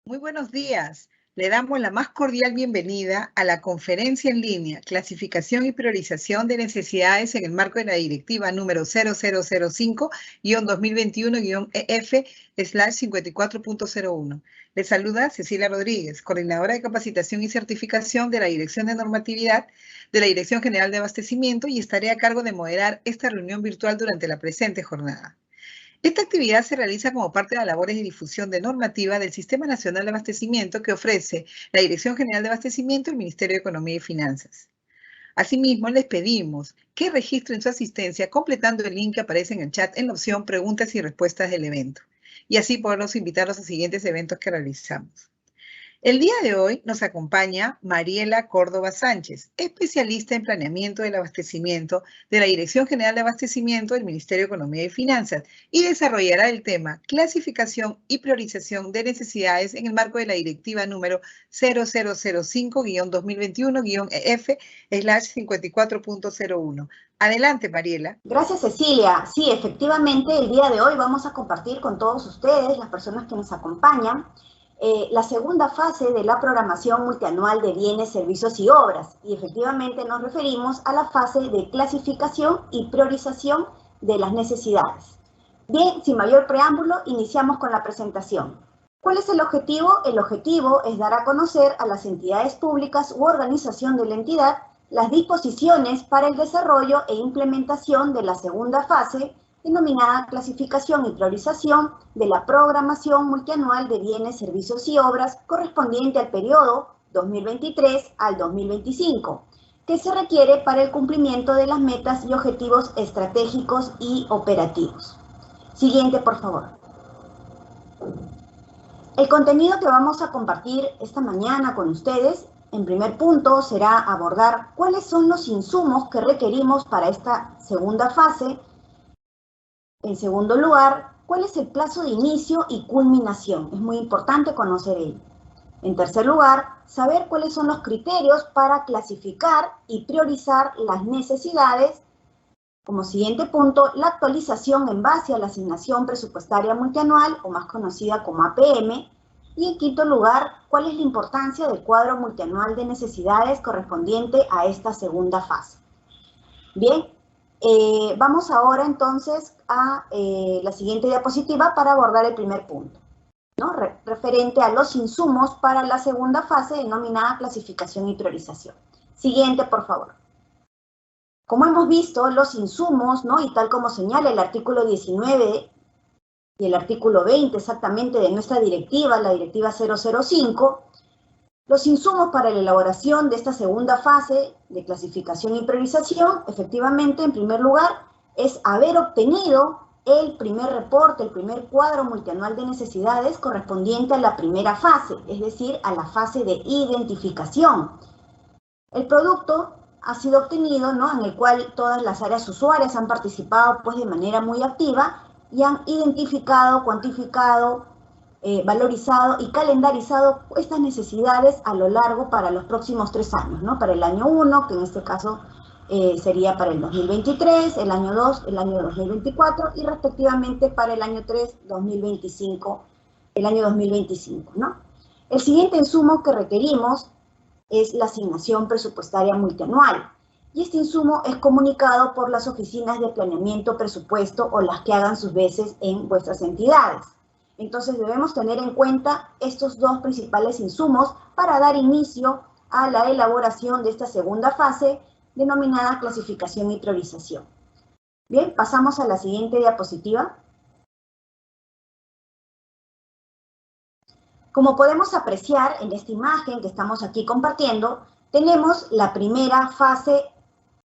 Muy buenos días. Le damos la más cordial bienvenida a la conferencia en línea Clasificación y Priorización de Necesidades en el marco de la Directiva número 0005-2021-EF/54.01. Le saluda Cecilia Rodríguez, coordinadora de capacitación y certificación de la Dirección de Normatividad de la Dirección General de Abastecimiento, y estaré a cargo de moderar esta reunión virtual durante la presente jornada. Esta actividad se realiza como parte de las labores de difusión de normativa del Sistema Nacional de Abastecimiento que ofrece la Dirección General de Abastecimiento y el Ministerio de Economía y Finanzas. Asimismo, les pedimos que registren su asistencia completando el link que aparece en el chat en la opción Preguntas y Respuestas del evento, y así poderlos invitar a los siguientes eventos que realizamos. El día de hoy nos acompaña Mariela Córdoba Sánchez, especialista en planeamiento del abastecimiento de la Dirección General de Abastecimiento del Ministerio de Economía y Finanzas, y desarrollará el tema clasificación y priorización de necesidades en el marco de la Directiva número 0005-2021-EF/54.01. Adelante, Mariela. Gracias, Cecilia. Sí, efectivamente, el día de hoy vamos a compartir con todos ustedes, las personas que nos acompañan, la segunda fase de la programación multianual de bienes, servicios y obras. Y efectivamente nos referimos a la fase de clasificación y priorización de las necesidades. Bien, sin mayor preámbulo, iniciamos con la presentación. ¿Cuál es el objetivo? El objetivo es dar a conocer a las entidades públicas u organización de la entidad las disposiciones para el desarrollo e implementación de la segunda fase, denominada clasificación y priorización de la programación multianual de bienes, servicios y obras correspondiente al periodo 2023 al 2025, que se requiere para el cumplimiento de las metas y objetivos estratégicos y operativos. Siguiente, por favor. El contenido que vamos a compartir esta mañana con ustedes, en primer punto, será abordar cuáles son los insumos que requerimos para esta segunda fase. En segundo lugar, ¿cuál es el plazo de inicio y culminación? Es muy importante conocer ello. En tercer lugar, saber cuáles son los criterios para clasificar y priorizar las necesidades. Como siguiente punto, la actualización en base a la asignación presupuestaria multianual, o más conocida como APM. Y en quinto lugar, ¿cuál es la importancia del cuadro multianual de necesidades correspondiente a esta segunda fase? Bien. Vamos ahora entonces a la siguiente diapositiva para abordar el primer punto, ¿no? Referente a los insumos para la segunda fase denominada clasificación y priorización. Siguiente, por favor. Como hemos visto, los insumos, ¿no? Y tal como señala el artículo 19 y el artículo 20 exactamente de nuestra directiva, la directiva 005, los insumos para la elaboración de esta segunda fase de clasificación y priorización, efectivamente, en primer lugar, es haber obtenido el primer reporte, el primer cuadro multianual de necesidades correspondiente a la primera fase, es decir, a la fase de identificación. El producto ha sido obtenido, ¿no? En el cual todas las áreas usuarias han participado pues, de manera muy activa y han identificado, cuantificado, valorizado y calendarizado estas necesidades a lo largo para los próximos 3 años, ¿no? Para el año 1, que en este caso sería para el 2023, el año 2, el año 2024 y respectivamente para el año 3, 2025, el año 2025, ¿no? El siguiente insumo que requerimos es la asignación presupuestaria multianual. Y este insumo es comunicado por las oficinas de planeamiento presupuesto o las que hagan sus veces en vuestras entidades. Entonces debemos tener en cuenta estos dos principales insumos para dar inicio a la elaboración de esta segunda fase denominada clasificación y priorización. Bien, pasamos a la siguiente diapositiva. Como podemos apreciar en esta imagen que estamos aquí compartiendo, tenemos la primera fase,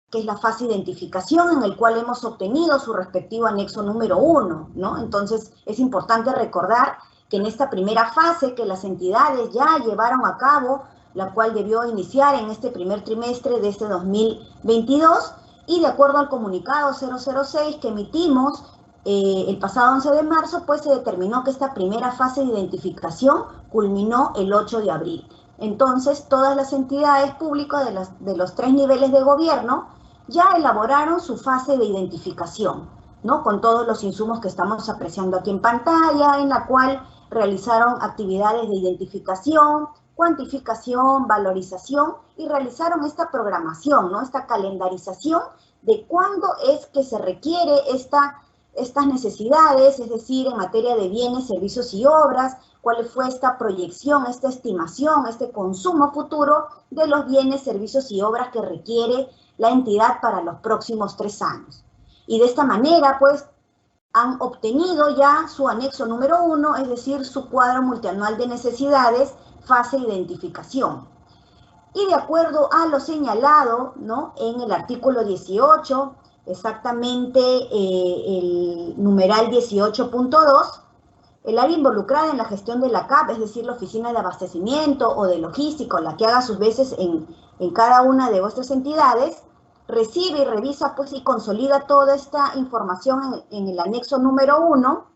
que es la fase de identificación, en el cual hemos obtenido su respectivo anexo número 1, ¿no? Entonces, es importante recordar que en esta primera fase que las entidades ya llevaron a cabo, la cual debió iniciar en este primer trimestre de este 2022, y de acuerdo al comunicado 006 que emitimos el pasado 11 de marzo, pues se determinó que esta primera fase de identificación culminó el 8 de abril. Entonces, todas las entidades públicas de los 3 niveles de gobierno ya elaboraron su fase de identificación. ¿no? Con todos los insumos que estamos apreciando aquí en pantalla, en la cual realizaron actividades de identificación, cuantificación, valorización y realizaron esta programación, ¿no? Esta calendarización de cuándo es que se requiere estas necesidades, es decir, en materia de bienes, servicios y obras, cuál fue esta proyección, esta estimación, este consumo futuro de los bienes, servicios y obras que requiere la entidad para los próximos 3 años. Y de esta manera, pues, han obtenido ya su anexo número 1, es decir, su cuadro multianual de necesidades, fase identificación. Y de acuerdo a lo señalado, ¿no?, en el artículo 18, exactamente el numeral 18.2, el área involucrada en la gestión de la CAP, es decir, la oficina de abastecimiento o de logística, la que haga sus veces en cada una de vuestras entidades, recibe y revisa pues y consolida toda esta información en el anexo número 1,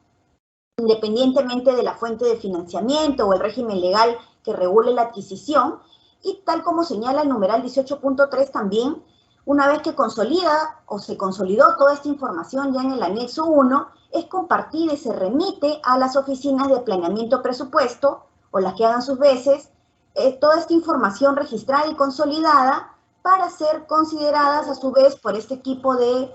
independientemente de la fuente de financiamiento o el régimen legal que regule la adquisición, y tal como señala el numeral 18.3 también, una vez que consolida o se consolidó toda esta información ya en el anexo 1, es compartida y se remite a las oficinas de planeamiento presupuesto o las que hagan sus veces, toda esta información registrada y consolidada para ser consideradas a su vez por este equipo de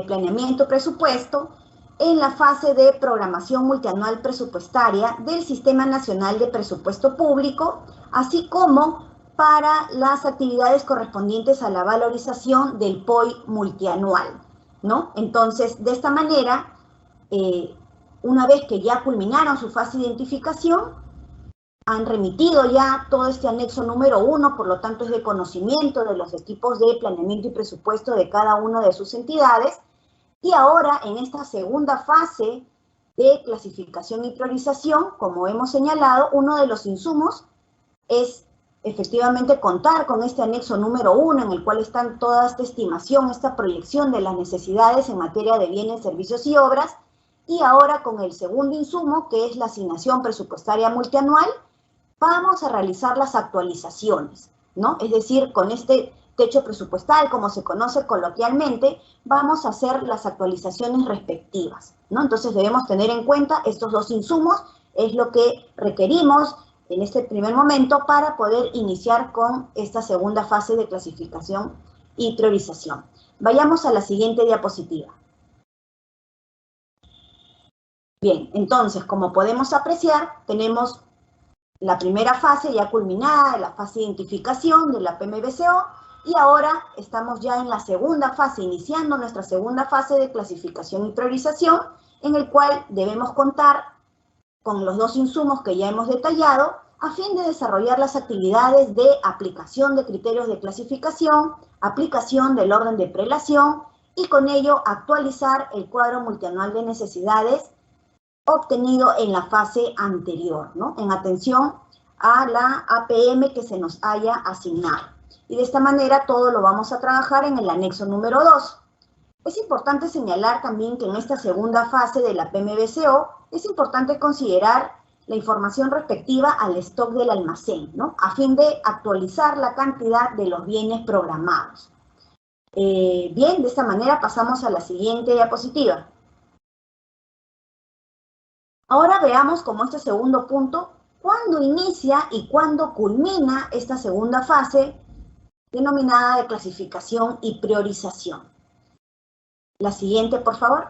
planeamiento presupuesto en la fase de programación multianual presupuestaria del Sistema Nacional de Presupuesto Público, así como para las actividades correspondientes a la valorización del POI multianual, ¿no? Entonces, de esta manera, una vez que ya culminaron su fase de identificación, han remitido ya todo este anexo número 1, por lo tanto es de conocimiento de los equipos de planeamiento y presupuesto de cada una de sus entidades, y ahora en esta segunda fase de clasificación y priorización, como hemos señalado, uno de los insumos es efectivamente contar con este anexo número 1 en el cual están toda esta estimación, esta proyección de las necesidades en materia de bienes, servicios y obras, y ahora con el segundo insumo, que es la asignación presupuestaria multianual, vamos a realizar las actualizaciones, ¿no? Es decir, con este techo presupuestal, como se conoce coloquialmente, vamos a hacer las actualizaciones respectivas, ¿no? Entonces debemos tener en cuenta estos dos insumos, es lo que requerimos en este primer momento para poder iniciar con esta segunda fase de clasificación y priorización. Vayamos a la siguiente diapositiva. Bien, entonces, como podemos apreciar, tenemos la primera fase ya culminada, la fase de identificación de la PMBCO, y ahora estamos ya en la segunda fase, iniciando nuestra segunda fase de clasificación y priorización, en el cual debemos contar con los dos insumos que ya hemos detallado, a fin de desarrollar las actividades de aplicación de criterios de clasificación, aplicación del orden de prelación, y con ello actualizar el cuadro multianual de necesidades obtenido en la fase anterior, ¿no? En atención a la APM que se nos haya asignado. Y de esta manera todo lo vamos a trabajar en el anexo número 2. Es importante señalar también que en esta segunda fase de la PMBCO es importante considerar la información respectiva al stock del almacén, ¿no? A fin de actualizar la cantidad de los bienes programados. Bien, de esta manera pasamos a la siguiente diapositiva. Ahora veamos como este segundo punto, cuándo inicia y cuándo culmina esta segunda fase denominada de clasificación y priorización. La siguiente, por favor.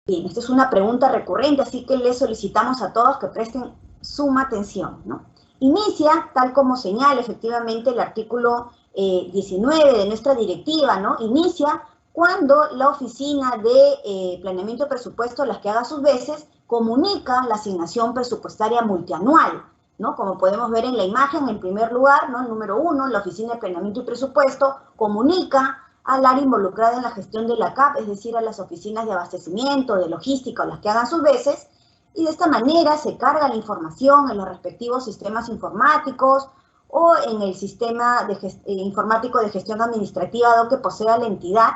Bien, esta es una pregunta recurrente, así que les solicitamos a todos que presten suma atención, ¿no? Inicia, tal como señala efectivamente el artículo 19 de nuestra directiva, ¿no? Inicia cuando la oficina de planeamiento de presupuesto, las que haga sus veces, comunica la asignación presupuestaria multianual, ¿no? Como podemos ver en la imagen, en primer lugar, ¿no? El número 1, la oficina de planeamiento y presupuesto comunica al área involucrada en la gestión de la CAP, es decir, a las oficinas de abastecimiento, de logística o las que hagan sus veces, y de esta manera se carga la información en los respectivos sistemas informáticos o en el sistema informático de gestión administrativa dado que posea la entidad,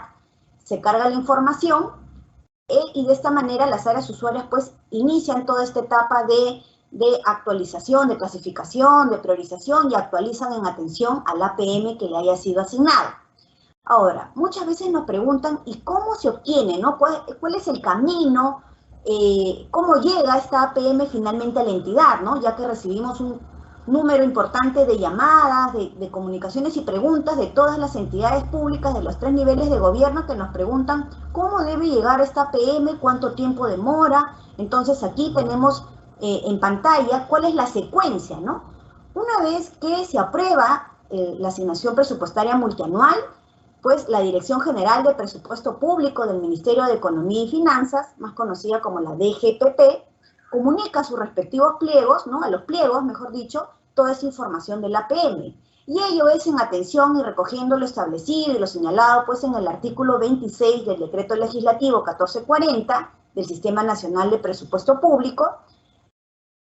se carga la información y de esta manera las áreas usuarias pues inician toda esta etapa de actualización, de clasificación, de priorización y actualizan en atención al APM que le haya sido asignado. Ahora, muchas veces nos preguntan, ¿y cómo se obtiene, no? ¿Cuál es el camino? ¿Cómo llega esta APM finalmente a la entidad, no? Ya que recibimos un número importante de llamadas, de comunicaciones y preguntas de todas las entidades públicas de los 3 niveles de gobierno que nos preguntan cómo debe llegar esta APM, cuánto tiempo demora. Entonces aquí tenemos en pantalla cuál es la secuencia, ¿no? Una vez que se aprueba la asignación presupuestaria multianual, pues la Dirección General de Presupuesto Público del Ministerio de Economía y Finanzas, más conocida como la DGPP, comunica a sus respectivos pliegos, ¿no? A los pliegos, mejor dicho, toda esa información del APM. Y ello es en atención y recogiendo lo establecido y lo señalado pues en el artículo 26 del Decreto Legislativo 1440 del Sistema Nacional de Presupuesto Público,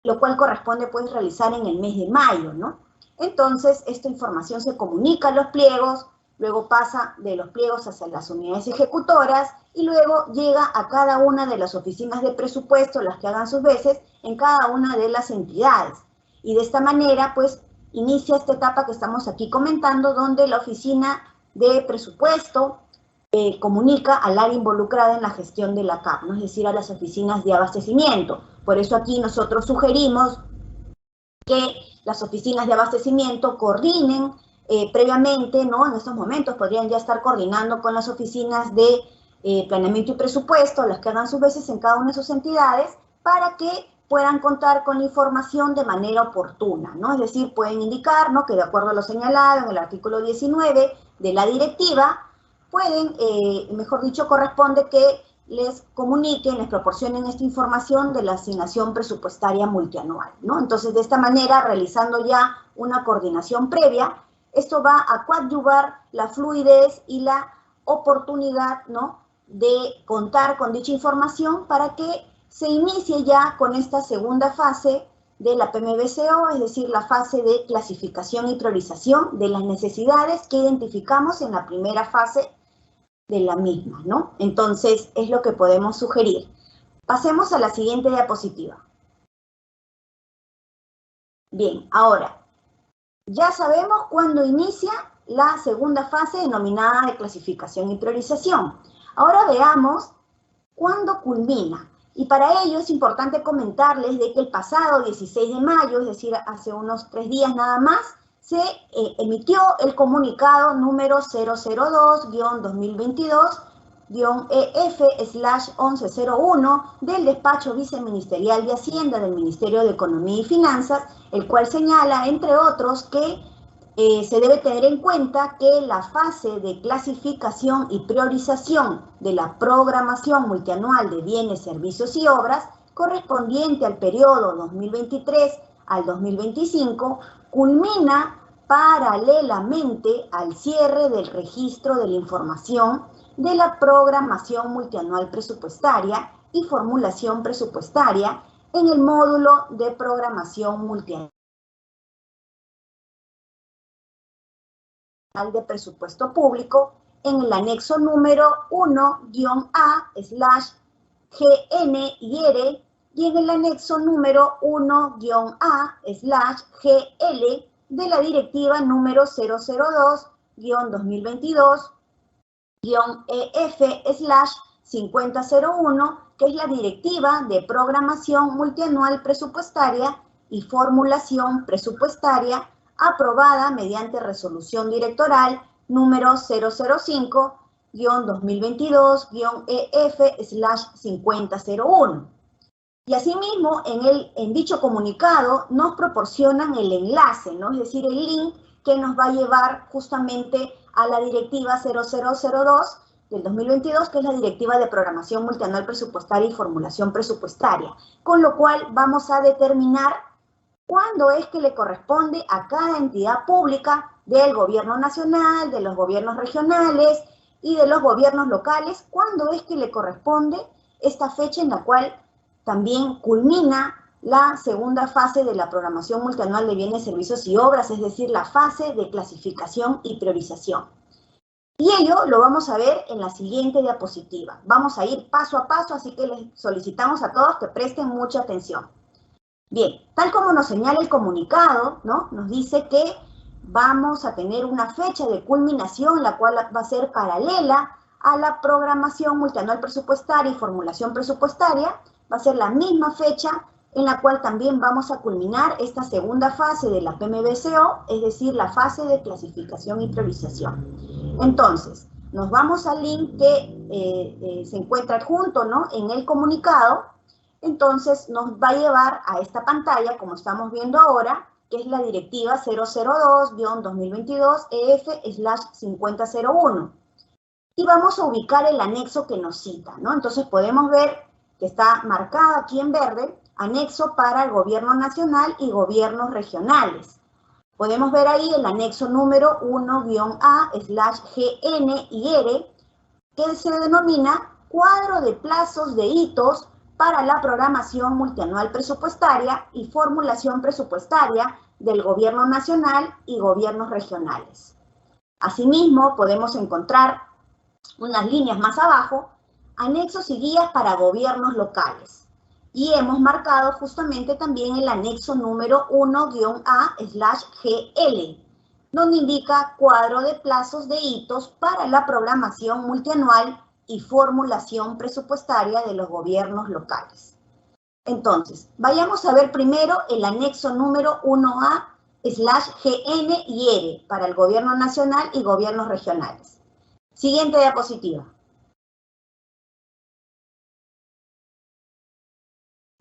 lo cual corresponde pues realizar en el mes de mayo, ¿no? Entonces, esta información se comunica a los pliegos, luego pasa de los pliegos hacia las unidades ejecutoras y luego llega a cada una de las oficinas de presupuesto, las que hagan sus veces, en cada una de las entidades. Y de esta manera, pues, inicia esta etapa que estamos aquí comentando, donde la oficina de presupuesto comunica al área involucrada en la gestión de la CAP, ¿no? Es decir, a las oficinas de abastecimiento. Por eso aquí nosotros sugerimos que las oficinas de abastecimiento coordinen previamente, ¿no? En estos momentos podrían ya estar coordinando con las oficinas de planeamiento y presupuesto, las que hagan sus veces en cada una de sus entidades, para que puedan contar con la información de manera oportuna, ¿no? Es decir, pueden indicar, ¿no? Que de acuerdo a lo señalado en el artículo 19 de la directiva, pueden, mejor dicho, corresponde que les comuniquen, les proporcionen esta información de la asignación presupuestaria multianual, ¿no? Entonces, de esta manera, realizando ya una coordinación previa, esto va a coadyuvar la fluidez y la oportunidad, ¿no? De contar con dicha información para que se inicie ya con esta segunda fase de la PMBCO, es decir, la fase de clasificación y priorización de las necesidades que identificamos en la primera fase de la misma, ¿no? Entonces, es lo que podemos sugerir. Pasemos a la siguiente diapositiva. Bien, ahora, ya sabemos cuándo inicia la segunda fase denominada de clasificación y priorización. Ahora veamos cuándo culmina. Y para ello es importante comentarles de que el pasado 16 de mayo, es decir, hace unos 3 días nada más, se emitió el comunicado número 002-2022-EF/1101 del despacho viceministerial de Hacienda del Ministerio de Economía y Finanzas, el cual señala, entre otros, que se debe tener en cuenta que la fase de clasificación y priorización de la programación multianual de bienes, servicios y obras correspondiente al periodo 2023 al 2025 culmina paralelamente al cierre del registro de la información de la programación multianual presupuestaria y formulación presupuestaria en el módulo de programación multianual de Presupuesto Público en el anexo número 1-A/GN-R y en el anexo número 1-A/GL de la directiva número 002-2022-EF/5001, que es la directiva de programación multianual presupuestaria y formulación presupuestaria aprobada mediante resolución directoral número 005-2022-EF/5001. Y asimismo, en dicho comunicado nos proporcionan el enlace, ¿no? Es decir, el link que nos va a llevar justamente a la directiva 0002 del 2022, que es la directiva de programación multianual presupuestaria y formulación presupuestaria, con lo cual vamos a determinar cuándo es que le corresponde a cada entidad pública del gobierno nacional, de los gobiernos regionales y de los gobiernos locales, cuándo es que le corresponde esta fecha en la cual también culmina la segunda fase de la programación multianual de bienes, servicios y obras, es decir, la fase de clasificación y priorización. Y ello lo vamos a ver en la siguiente diapositiva. Vamos a ir paso a paso, así que les solicitamos a todos que presten mucha atención. Bien, tal como nos señala el comunicado, ¿no? Nos dice que vamos a tener una fecha de culminación, la cual va a ser paralela a la programación multianual presupuestaria y formulación presupuestaria. Va a ser la misma fecha en la cual también vamos a culminar esta segunda fase de la PMBCO, es decir, la fase de clasificación y priorización. Entonces, nos vamos al link que se encuentra adjunto, ¿no?, en el comunicado. Entonces, nos va a llevar a esta pantalla, como estamos viendo ahora, que es la directiva 002-2022-EF/5001. Y vamos a ubicar el anexo que nos cita, ¿no? Entonces, podemos ver que está marcado aquí en verde, anexo para el gobierno nacional y gobiernos regionales. Podemos ver ahí el anexo número 1-A/GN-R, que se denomina cuadro de plazos de hitos para la programación multianual presupuestaria y formulación presupuestaria del gobierno nacional y gobiernos regionales. Asimismo, podemos encontrar unas líneas más abajo, anexos y guías para gobiernos locales. Y hemos marcado justamente también el anexo número 1-A/GL, donde indica cuadro de plazos de hitos para la programación multianual y formulación presupuestaria de los gobiernos locales. Entonces, vayamos a ver primero el anexo número 1A/GN y R para el gobierno nacional y gobiernos regionales. Siguiente diapositiva.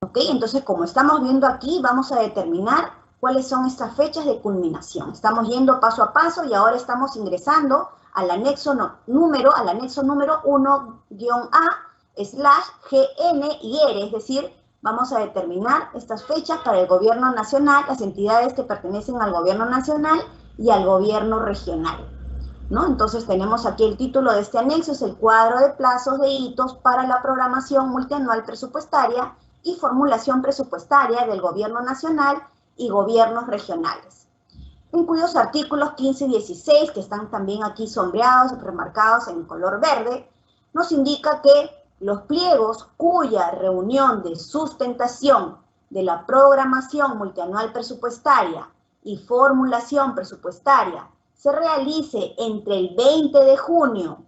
¿Ok? Entonces, como estamos viendo aquí, vamos a determinar cuáles son estas fechas de culminación. Estamos yendo paso a paso y ahora estamos ingresando al anexo número 1-A/GN y R, es decir, vamos a determinar estas fechas para el gobierno nacional, las entidades que pertenecen al gobierno nacional y al gobierno regional, ¿no? Entonces tenemos aquí el título de este anexo, es el cuadro de plazos de hitos para la programación multianual presupuestaria y formulación presupuestaria del gobierno nacional y gobiernos regionales, en cuyos artículos 15 y 16, que están también aquí sombreados, remarcados en color verde, nos indica que los pliegos cuya reunión de sustentación de la programación multianual presupuestaria y formulación presupuestaria se realice entre el 20 de junio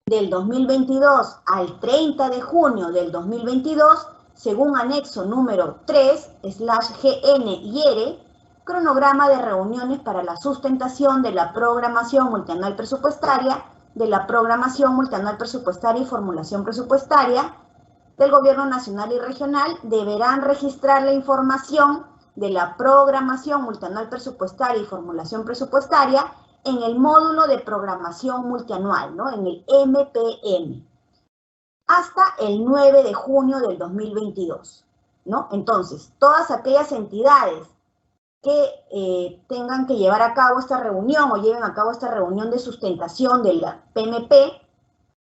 del 2022 al 30 de junio del 2022, según anexo número 3/GN y R, cronograma de reuniones para la sustentación de la programación multianual presupuestaria, de la programación multianual presupuestaria y formulación presupuestaria del gobierno nacional y regional, deberán registrar la información de la programación multianual presupuestaria y formulación presupuestaria en el módulo de programación multianual, ¿no?, en el MPM, hasta el 9 de junio del 2022, ¿no? Entonces, todas aquellas entidades que tengan que llevar a cabo esta reunión o lleven a cabo esta reunión de sustentación de la PMP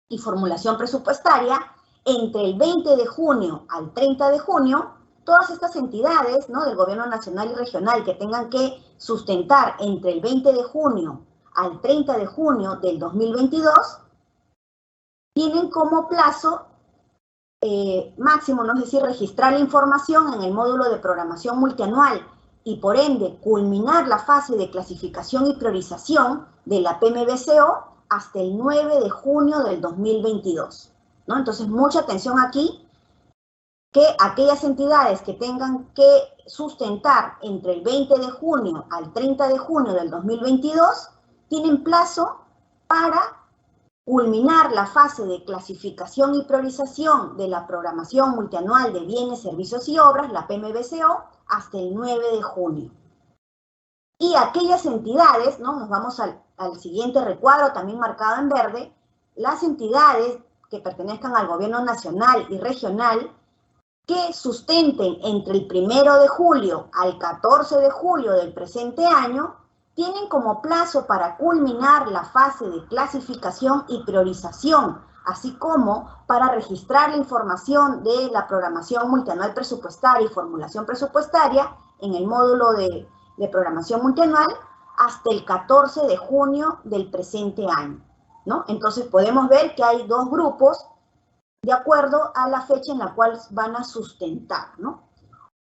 y formulación presupuestaria, entre el 20 de junio al 30 de junio, todas estas entidades, ¿no?, del gobierno nacional y regional que tengan que sustentar entre el 20 de junio al 30 de junio del 2022, tienen como plazo máximo, ¿no?, es decir, registrar la información en el módulo de programación multianual y por ende culminar la fase de clasificación y priorización de la PMBCO hasta el 9 de junio del 2022, ¿no? Entonces, mucha atención aquí, que aquellas entidades que tengan que sustentar entre el 20 de junio al 30 de junio del 2022 tienen plazo para culminar la fase de clasificación y priorización de la programación multianual de bienes, servicios y obras, la PMBCO, hasta el 9 de junio. Y aquellas entidades, ¿no?, nos vamos al siguiente recuadro, también marcado en verde, las entidades que pertenezcan al gobierno nacional y regional que sustenten entre el 1 de julio al 14 de julio del presente año, tienen como plazo para culminar la fase de clasificación y priorización, así como para registrar la información de la programación multianual presupuestaria y formulación presupuestaria en el módulo de programación multianual hasta el 14 de junio del presente año, ¿no? Entonces podemos ver que hay dos grupos de acuerdo a la fecha en la cual van a sustentar, ¿no?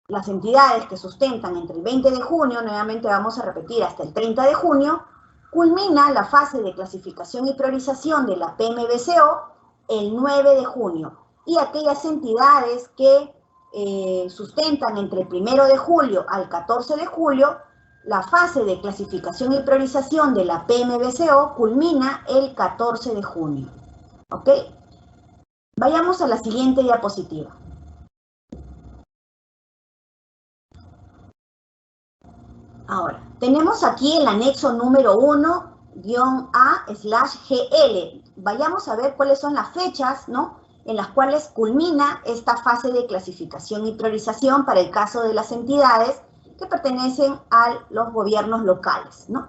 las entidades que sustentan entre el 20 de junio, nuevamente vamos a repetir hasta el 30 de junio, culmina la fase de clasificación y priorización de la PMBCO el 9 de junio. Y aquellas entidades que sustentan entre el 1 de julio al 14 de julio, la fase de clasificación y priorización de la PMBCO culmina el 14 de junio. ¿Ok? Vayamos a la siguiente diapositiva. Ahora, tenemos aquí el anexo número 1-A/GL. Vayamos a ver cuáles son las fechas, ¿no?, en las cuales culmina esta fase de clasificación y priorización para el caso de las entidades que pertenecen a los gobiernos locales, ¿no?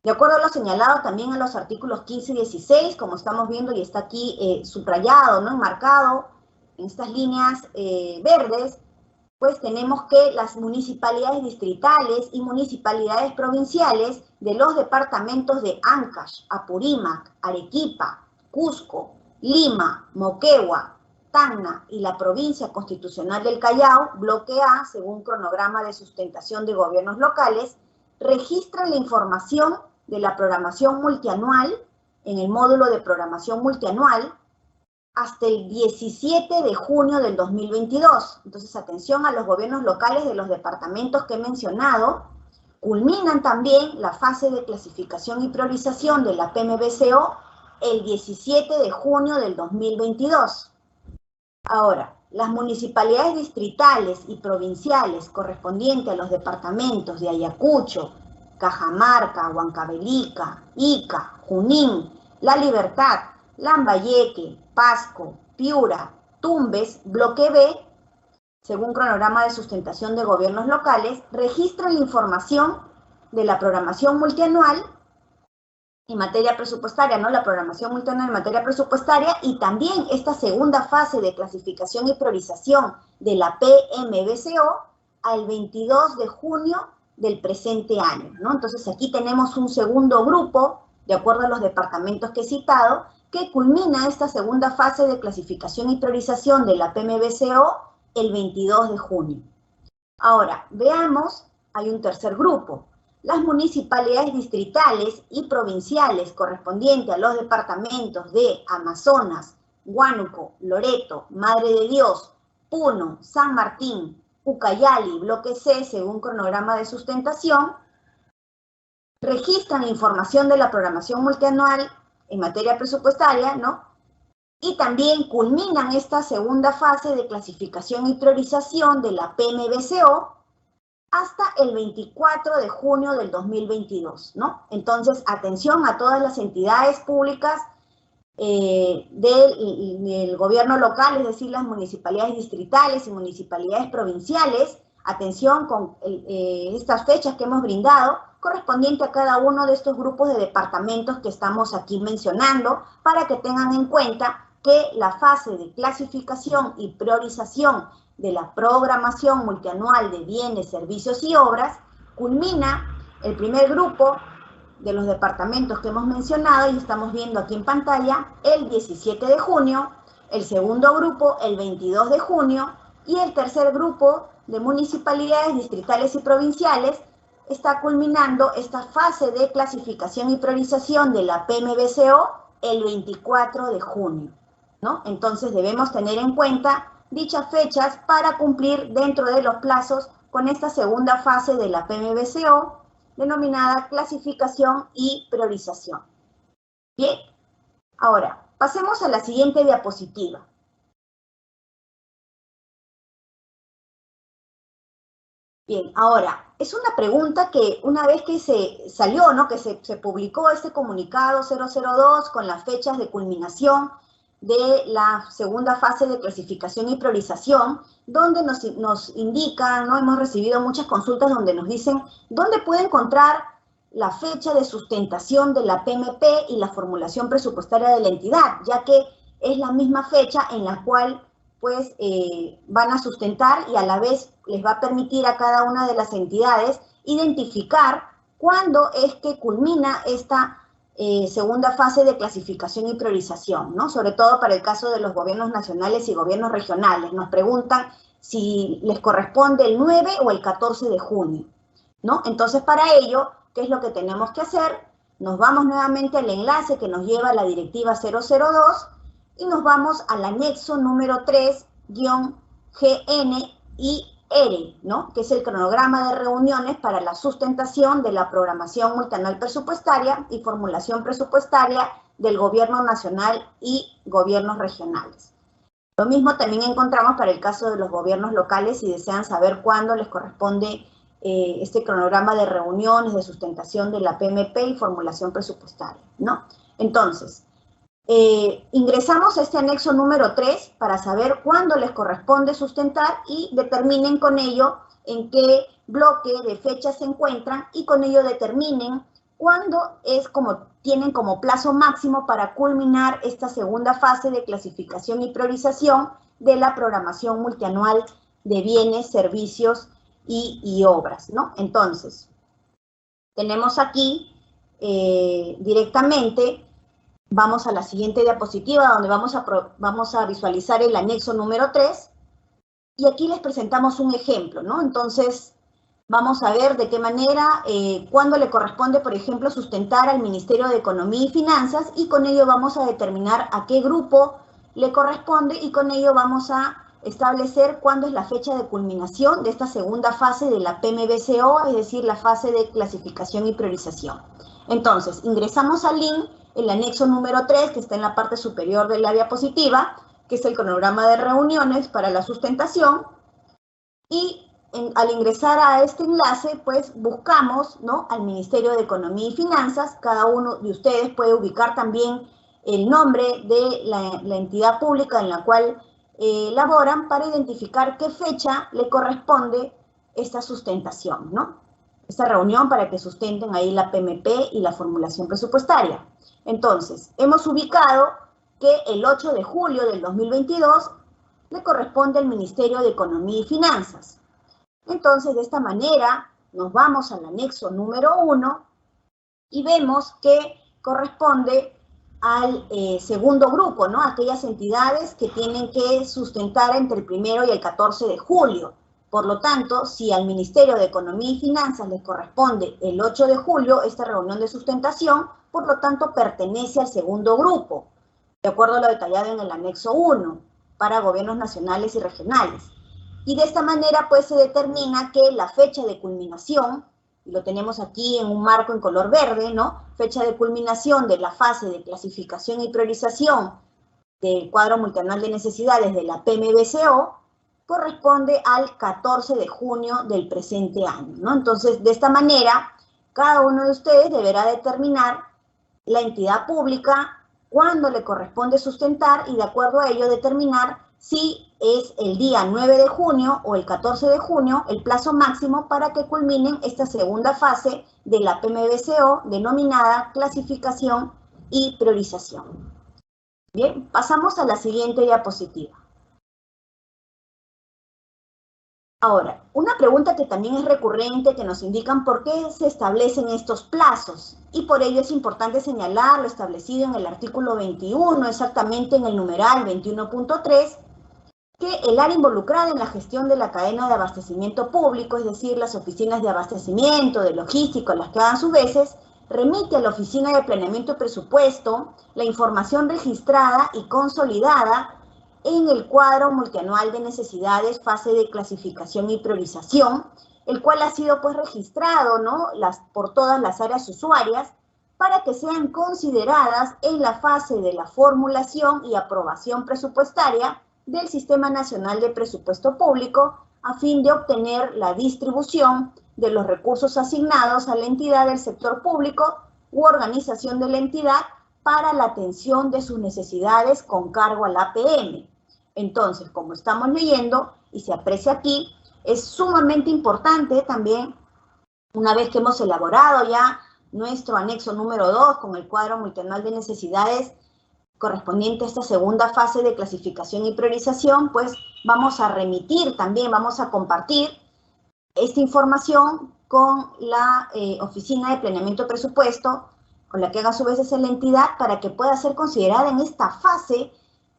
De acuerdo a lo señalado también en los artículos 15 y 16, como estamos viendo y está aquí subrayado, ¿no?, enmarcado en estas líneas verdes, pues tenemos que las municipalidades distritales y municipalidades provinciales de los departamentos de Ancash, Apurímac, Arequipa, Cusco, Lima, Moquegua, Tacna y la provincia constitucional del Callao, bloque A, según cronograma de sustentación de gobiernos locales, registran la información de la programación multianual en el módulo de programación multianual hasta el 17 de junio del 2022. Entonces, atención a los gobiernos locales de los departamentos que he mencionado. Culminan también la fase de clasificación y priorización de la PMBCO el 17 de junio del 2022. Ahora, las municipalidades distritales y provinciales correspondientes a los departamentos de Ayacucho, Cajamarca, Huancavelica, Ica, Junín, La Libertad, Lambayeque, Pasco, Piura, Tumbes, bloque B, según cronograma de sustentación de gobiernos locales, registran la información de la programación multianual en materia presupuestaria, ¿no?, la programación multianual en materia presupuestaria, y también esta segunda fase de clasificación y priorización de la PMBCO al 22 de junio del presente año, ¿no? Entonces aquí tenemos un segundo grupo, de acuerdo a los departamentos que he citado, que culmina esta segunda fase de clasificación y priorización de la PMBCO el 22 de junio. Ahora, veamos, hay un tercer grupo. Las municipalidades distritales y provinciales correspondientes a los departamentos de Amazonas, Huánuco, Loreto, Madre de Dios, Puno, San Martín, Ucayali, bloque C, según cronograma de sustentación, registran la información de la programación multianual en materia presupuestaria, ¿no?, y también culminan esta segunda fase de clasificación y priorización de la PMBCO hasta el 24 de junio del 2022, ¿no? Entonces, atención a todas las entidades públicas del gobierno local, es decir, las municipalidades distritales y municipalidades provinciales, atención con estas fechas que hemos brindado, correspondiente a cada uno de estos grupos de departamentos que estamos aquí mencionando, para que tengan en cuenta que la fase de clasificación y priorización de la programación multianual de bienes, servicios y obras culmina el primer grupo de los departamentos que hemos mencionado y estamos viendo aquí en pantalla el 17 de junio, el segundo grupo el 22 de junio y el tercer grupo de municipalidades distritales y provinciales está culminando esta fase de clasificación y priorización de la PMBCO el 24 de junio, ¿no? Entonces debemos tener en cuenta dichas fechas para cumplir dentro de los plazos con esta segunda fase de la PMBCO, denominada clasificación y priorización. Bien, ahora pasemos a la siguiente diapositiva. Bien, ahora, es una pregunta que una vez que se salió, ¿no?, que se publicó este comunicado 002 con las fechas de culminación de la segunda fase de clasificación y priorización, donde nos indican, ¿no?, hemos recibido muchas consultas donde nos dicen dónde puede encontrar la fecha de sustentación de la PMP y la formulación presupuestaria de la entidad, ya que es la misma fecha en la cual pues van a sustentar y a la vez les va a permitir a cada una de las entidades identificar cuándo es que culmina esta segunda fase de clasificación y priorización, ¿no? Sobre todo para el caso de los gobiernos nacionales y gobiernos regionales. Nos preguntan si les corresponde el 9 o el 14 de junio, ¿no? Entonces, para ello, ¿qué es lo que tenemos que hacer? Nos vamos nuevamente al enlace que nos lleva a la directiva 002 y nos vamos al anexo número 3-GN-IR, ¿no? Que es el cronograma de reuniones para la sustentación de la programación multianual presupuestaria y formulación presupuestaria del gobierno nacional y gobiernos regionales. Lo mismo también encontramos para el caso de los gobiernos locales si desean saber cuándo les corresponde este cronograma de reuniones, de sustentación de la PMP y formulación presupuestaria, ¿no? Entonces, ingresamos a este anexo número 3 para saber cuándo les corresponde sustentar y determinen con ello en qué bloque de fechas se encuentran y con ello determinen cuándo tienen como plazo máximo para culminar esta segunda fase de clasificación y priorización de la programación multianual de bienes, servicios y obras, ¿no? Entonces, tenemos aquí directamente, vamos a la siguiente diapositiva donde vamos a visualizar el anexo número 3 y aquí les presentamos un ejemplo, ¿no? Entonces, vamos a ver de qué manera, cuándo le corresponde, por ejemplo, sustentar al Ministerio de Economía y Finanzas y con ello vamos a determinar a qué grupo le corresponde y con ello vamos a establecer cuándo es la fecha de culminación de esta segunda fase de la PMBCO, es decir, la fase de clasificación y priorización. Entonces, ingresamos al link, el anexo número 3, que está en la parte superior de la diapositiva, que es el cronograma de reuniones para la sustentación, y al ingresar a este enlace, pues buscamos, ¿no?, al Ministerio de Economía y Finanzas. Cada uno de ustedes puede ubicar también el nombre de la entidad pública en la cual laboran para identificar qué fecha le corresponde esta sustentación, ¿no? Esta reunión para que sustenten ahí la PMP y la formulación presupuestaria. Entonces, hemos ubicado que el 8 de julio del 2022 le corresponde al Ministerio de Economía y Finanzas. Entonces, de esta manera, nos vamos al anexo número 1 y vemos que corresponde al segundo grupo, ¿no? Aquellas entidades que tienen que sustentar entre el 1 y el 14 de julio. Por lo tanto, si al Ministerio de Economía y Finanzas les corresponde el 8 de julio esta reunión de sustentación, por lo tanto pertenece al segundo grupo, de acuerdo a lo detallado en el anexo 1, para gobiernos nacionales y regionales. Y de esta manera, pues, se determina que la fecha de culminación, y lo tenemos aquí en un marco en color verde, ¿no? Fecha de culminación de la fase de clasificación y priorización del cuadro multianual de necesidades de la PMBCO, corresponde al 14 de junio del presente año, ¿no? Entonces, de esta manera, cada uno de ustedes deberá determinar la entidad pública cuándo le corresponde sustentar y de acuerdo a ello determinar si es el día 9 de junio o el 14 de junio el plazo máximo para que culminen esta segunda fase de la PMBCO denominada clasificación y priorización. Bien, pasamos a la siguiente diapositiva. Ahora, una pregunta que también es recurrente, que nos indican por qué se establecen estos plazos, y por ello es importante señalar lo establecido en el artículo 21, exactamente en el numeral 21.3, que el área involucrada en la gestión de la cadena de abastecimiento público, es decir, las oficinas de abastecimiento, de logística, las que hagan sus veces, remite a la Oficina de Planeamiento y Presupuesto la información registrada y consolidada en el cuadro multianual de necesidades, fase de clasificación y priorización, el cual ha sido pues registrado, ¿no?, por todas las áreas usuarias para que sean consideradas en la fase de la formulación y aprobación presupuestaria del Sistema Nacional de Presupuesto Público a fin de obtener la distribución de los recursos asignados a la entidad del sector público u organización de la entidad para la atención de sus necesidades con cargo al APM. Entonces, como estamos leyendo y se aprecia aquí, es sumamente importante también, una vez que hemos elaborado ya nuestro anexo número 2 con el cuadro multianual de necesidades correspondiente a esta segunda fase de clasificación y priorización, pues vamos a remitir también, vamos a compartir esta información con la Oficina de Planeamiento y Presupuesto o la que haga a su vez es la entidad, para que pueda ser considerada en esta fase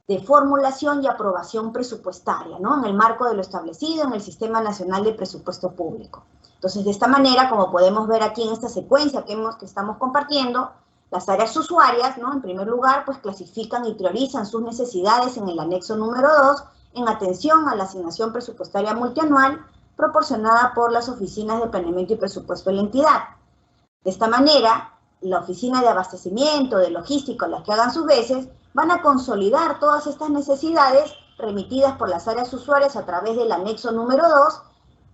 de formulación y aprobación presupuestaria, ¿no? En el marco de lo establecido en el Sistema Nacional de Presupuesto Público. Entonces, de esta manera, como podemos ver aquí en esta secuencia que estamos compartiendo, las áreas usuarias, ¿no? En primer lugar, pues clasifican y priorizan sus necesidades en el anexo número 2 en atención a la asignación presupuestaria multianual proporcionada por las oficinas de planeamiento y presupuesto de la entidad. De esta manera, la oficina de abastecimiento, de logística, las que hagan sus veces, van a consolidar todas estas necesidades remitidas por las áreas usuarias a través del anexo número 2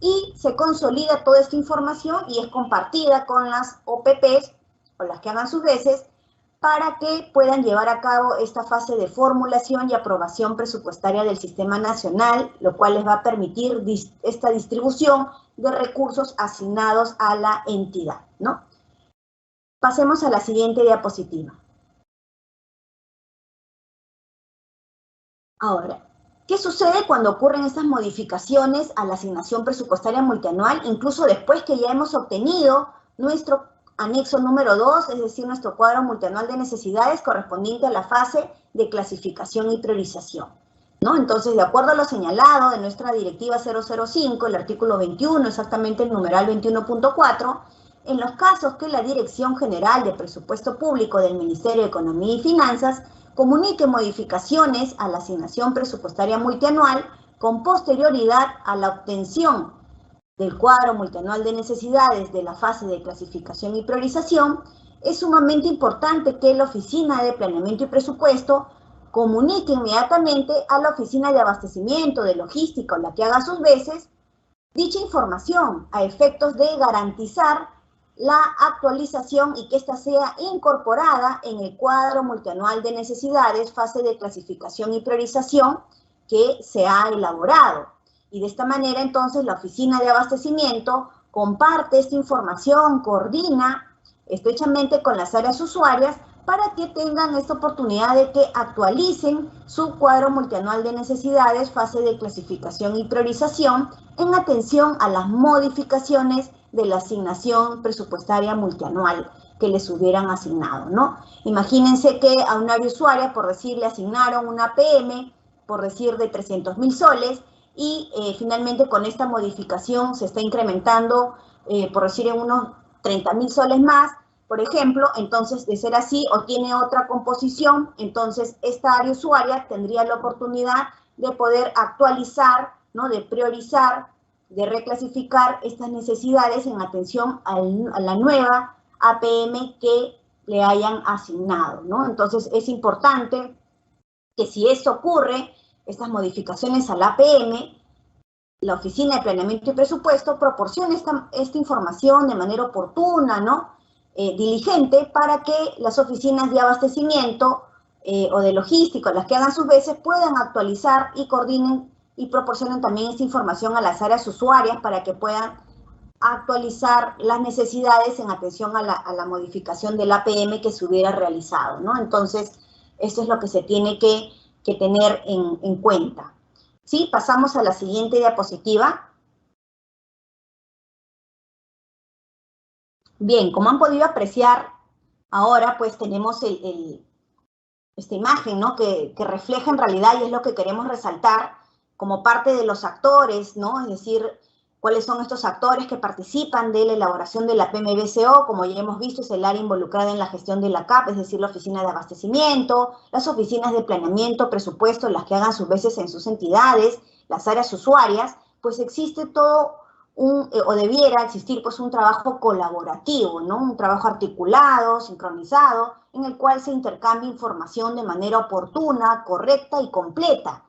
y se consolida toda esta información y es compartida con las OPPs o las que hagan sus veces para que puedan llevar a cabo esta fase de formulación y aprobación presupuestaria del Sistema Nacional, lo cual les va a permitir esta distribución de recursos asignados a la entidad, ¿no? Pasemos a la siguiente diapositiva. Ahora, ¿qué sucede cuando ocurren estas modificaciones a la asignación presupuestaria multianual, incluso después que ya hemos obtenido nuestro anexo número 2, es decir, nuestro cuadro multianual de necesidades correspondiente a la fase de clasificación y priorización, ¿no? Entonces, de acuerdo a lo señalado de nuestra directiva 005, el artículo 21, exactamente el numeral 21.4, en los casos que la Dirección General de Presupuesto Público del Ministerio de Economía y Finanzas comunique modificaciones a la asignación presupuestaria multianual con posterioridad a la obtención del cuadro multianual de necesidades de la fase de clasificación y priorización, es sumamente importante que la Oficina de Planeamiento y Presupuesto comunique inmediatamente a la Oficina de Abastecimiento, de Logística o la que haga sus veces dicha información a efectos de garantizar la actualización y que ésta sea incorporada en el cuadro multianual de necesidades, fase de clasificación y priorización que se ha elaborado. Y de esta manera, entonces, la Oficina de Abastecimiento comparte esta información, coordina estrechamente con las áreas usuarias para que tengan esta oportunidad de que actualicen su cuadro multianual de necesidades, fase de clasificación y priorización, en atención a las modificaciones de la asignación presupuestaria multianual que les hubieran asignado, ¿no? Imagínense que a un área usuaria, por decir, le asignaron una PM, por decir, de 300.000 soles, y finalmente con esta modificación se está incrementando, por decir, en unos 30.000 soles más, por ejemplo. Entonces, de ser así, o tiene otra composición, entonces esta área usuaria tendría la oportunidad de poder actualizar, ¿no? De priorizar, de reclasificar estas necesidades en atención a la nueva APM que le hayan asignado, ¿no? Entonces, es importante que si esto ocurre, estas modificaciones a la APM, la Oficina de Planeamiento y Presupuesto proporcione esta información de manera oportuna, ¿no? Diligente, para que las oficinas de abastecimiento o de logística, las que hagan sus veces, puedan actualizar y coordinen y proporcionen también esta información a las áreas usuarias para que puedan actualizar las necesidades en atención a la modificación del APM que se hubiera realizado, ¿no? Entonces, esto es lo que se tiene que tener en cuenta. ¿Sí? Pasamos a la siguiente diapositiva. Bien, como han podido apreciar, ahora pues tenemos esta imagen, ¿no? Que refleja en realidad, y es lo que queremos resaltar, como parte de los actores, ¿no? Es decir, cuáles son estos actores que participan de la elaboración de la PMBCO. Como ya hemos visto, es el área involucrada en la gestión de la CAP, es decir, la oficina de abastecimiento, las oficinas de planeamiento, presupuesto, las que hagan sus veces en sus entidades, las áreas usuarias. Pues existe todo o debiera existir pues un trabajo colaborativo, ¿no? Un trabajo articulado, sincronizado, en el cual se intercambia información de manera oportuna, correcta y completa.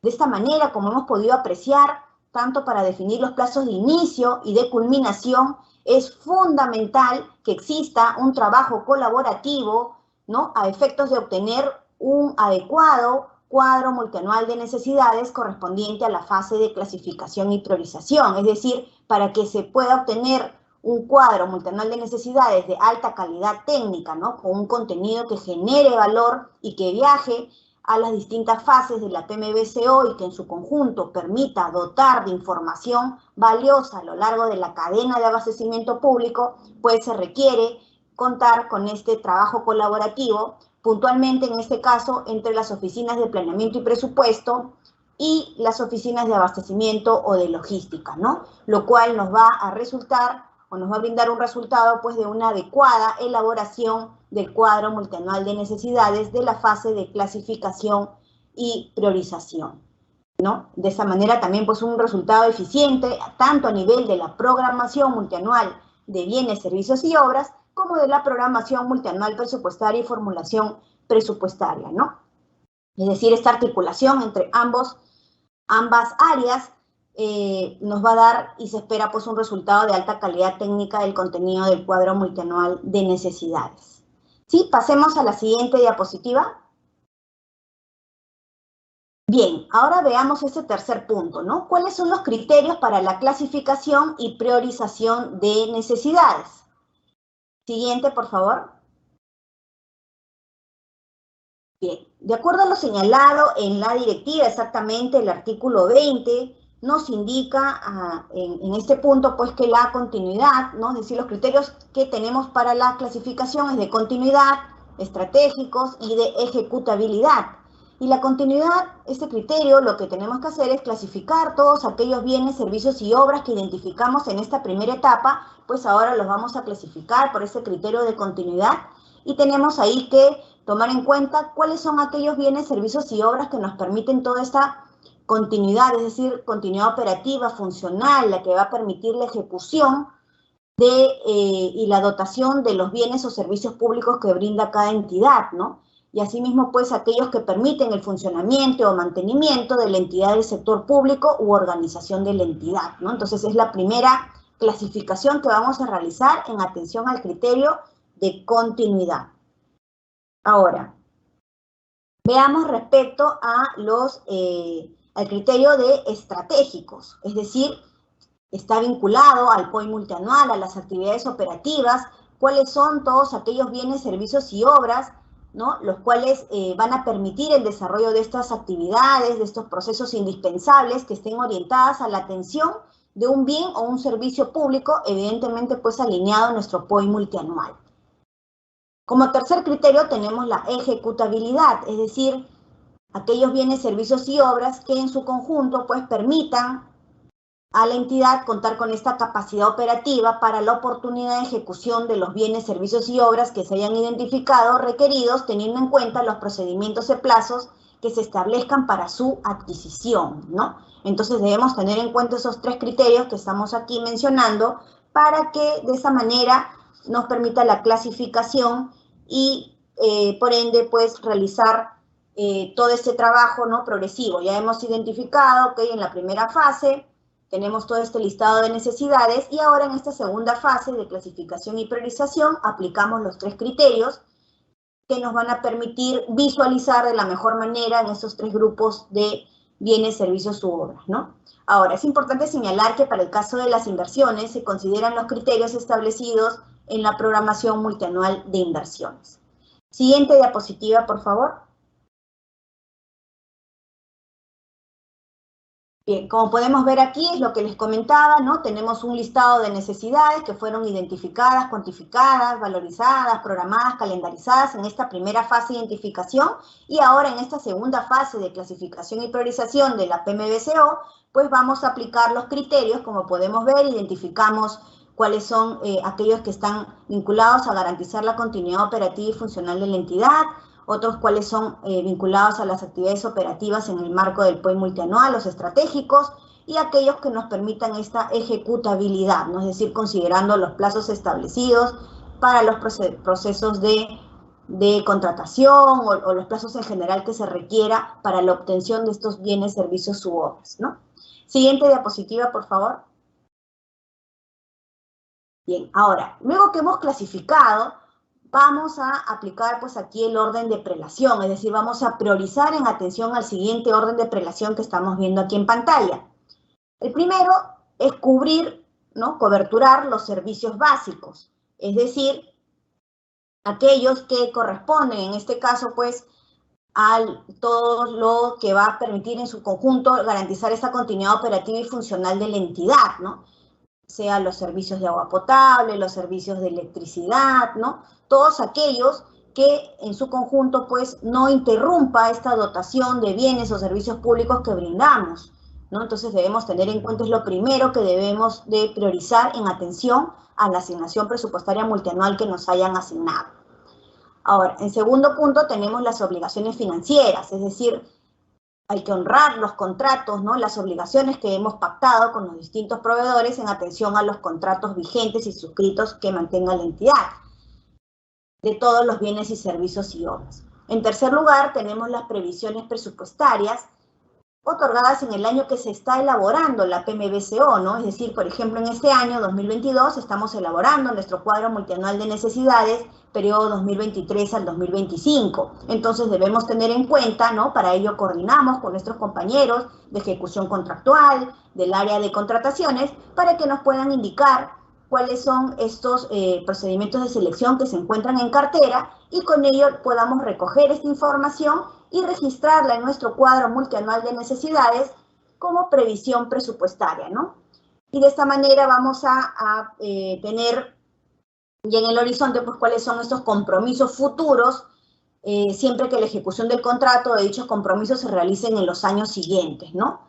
De esta manera, como hemos podido apreciar, tanto para definir los plazos de inicio y de culminación, es fundamental que exista un trabajo colaborativo, ¿no? A efectos de obtener un adecuado cuadro multianual de necesidades correspondiente a la fase de clasificación y priorización, es decir, para que se pueda obtener un cuadro multianual de necesidades de alta calidad técnica, ¿no? Con un contenido que genere valor y que viaje a las distintas fases de la PMBCO y que en su conjunto permita dotar de información valiosa a lo largo de la cadena de abastecimiento público, pues se requiere contar con este trabajo colaborativo, puntualmente en este caso entre las oficinas de planeamiento y presupuesto y las oficinas de abastecimiento o de logística, ¿no? Lo cual nos va a resultar o nos va a brindar un resultado pues de una adecuada elaboración del cuadro multianual de necesidades de la fase de clasificación y priorización, ¿no? De esa manera también pues un resultado eficiente tanto a nivel de la programación multianual de bienes, servicios y obras como de la programación multianual presupuestaria y formulación presupuestaria, ¿no? Es decir, esta articulación entre ambas áreas nos va a dar y se espera pues un resultado de alta calidad técnica del contenido del cuadro multianual de necesidades. ¿Sí? Pasemos a la siguiente diapositiva. Bien, ahora veamos este tercer punto, ¿no? ¿Cuáles son los criterios para la clasificación y priorización de necesidades? Siguiente, por favor. Bien, de acuerdo a lo señalado en la directiva, exactamente el artículo 20 nos indica en este punto pues que la continuidad, ¿no? Es decir, los criterios que tenemos para la clasificación es de continuidad, estratégicos y de ejecutabilidad. Y la continuidad, este criterio, lo que tenemos que hacer es clasificar todos aquellos bienes, servicios y obras que identificamos en esta primera etapa, pues ahora los vamos a clasificar por ese criterio de continuidad y tenemos ahí que tomar en cuenta cuáles son aquellos bienes, servicios y obras que nos permiten toda esta continuidad, es decir, continuidad operativa, funcional, la que va a permitir la ejecución y la dotación de los bienes o servicios públicos que brinda cada entidad, ¿no? Y asimismo, pues, aquellos que permiten el funcionamiento o mantenimiento de la entidad del sector público u organización de la entidad, ¿no? Entonces, es la primera clasificación que vamos a realizar en atención al criterio de continuidad. Ahora, veamos respecto a al criterio de estratégicos, es decir, está vinculado al POI multianual, a las actividades operativas, cuáles son todos aquellos bienes, servicios y obras, ¿no? Los cuales van a permitir el desarrollo de estas actividades, de estos procesos indispensables que estén orientadas a la atención de un bien o un servicio público, evidentemente pues alineado a nuestro POI multianual. Como tercer criterio tenemos la ejecutabilidad, es decir, aquellos bienes, servicios y obras que en su conjunto pues permitan a la entidad contar con esta capacidad operativa para la oportunidad de ejecución de los bienes, servicios y obras que se hayan identificado requeridos teniendo en cuenta los procedimientos y plazos que se establezcan para su adquisición, ¿no? Entonces debemos tener en cuenta esos tres criterios que estamos aquí mencionando para que de esa manera nos permita la clasificación y por ende pues realizar todo este trabajo, ¿no? Progresivo. Ya hemos identificado que en la primera fase tenemos todo este listado de necesidades y ahora en esta segunda fase de clasificación y priorización aplicamos los tres criterios que nos van a permitir visualizar de la mejor manera en estos tres grupos de bienes, servicios u obras, ¿no? Ahora, es importante señalar que para el caso de las inversiones se consideran los criterios establecidos en la programación multianual de inversiones. Siguiente diapositiva, por favor. Bien, como podemos ver aquí, es lo que les comentaba, ¿no? Tenemos un listado de necesidades que fueron identificadas, cuantificadas, valorizadas, programadas, calendarizadas en esta primera fase de identificación y ahora en esta segunda fase de clasificación y priorización de la PMBCO, pues vamos a aplicar los criterios, como podemos ver, identificamos cuáles son aquellos que están vinculados a garantizar la continuidad operativa y funcional de la entidad, otros cuáles son vinculados a las actividades operativas en el marco del POI multianual, los estratégicos, y aquellos que nos permitan esta ejecutabilidad, ¿no? Es decir, considerando los plazos establecidos para los procesos de contratación o los plazos en general que se requiera para la obtención de estos bienes, servicios u obras, ¿no? Siguiente diapositiva, por favor. Bien, ahora, luego que hemos clasificado, vamos a aplicar pues aquí el orden de prelación, es decir, vamos a priorizar en atención al siguiente orden de prelación que estamos viendo aquí en pantalla. El primero es cubrir, ¿no? Coberturar los servicios básicos, es decir, aquellos que corresponden, en este caso pues, a todo lo que va a permitir en su conjunto garantizar esta continuidad operativa y funcional de la entidad, ¿no? sean los servicios de agua potable, los servicios de electricidad, ¿no? Todos aquellos que en su conjunto pues no interrumpa esta dotación de bienes o servicios públicos que brindamos, ¿no? Entonces debemos tener en cuenta, es lo primero que debemos de priorizar en atención a la asignación presupuestaria multianual que nos hayan asignado. Ahora, en segundo punto tenemos las obligaciones financieras, es decir, hay que honrar los contratos, ¿no? Las obligaciones que hemos pactado con los distintos proveedores en atención a los contratos vigentes y suscritos que mantenga la entidad de todos los bienes y servicios y obras. En tercer lugar, tenemos las previsiones presupuestarias otorgadas en el año que se está elaborando la PMBCO, ¿no? Es decir, por ejemplo, en este año 2022 estamos elaborando nuestro cuadro multianual de necesidades, periodo 2023 al 2025. Entonces debemos tener en cuenta, ¿no? Para ello coordinamos con nuestros compañeros de ejecución contractual, del área de contrataciones, para que nos puedan indicar cuáles son estos procedimientos de selección que se encuentran en cartera y con ello podamos recoger esta información y registrarla en nuestro cuadro multianual de necesidades como previsión presupuestaria, ¿no? Y de esta manera vamos a tener ya en el horizonte pues cuáles son estos compromisos futuros siempre que la ejecución del contrato de dichos compromisos se realicen en los años siguientes, ¿no?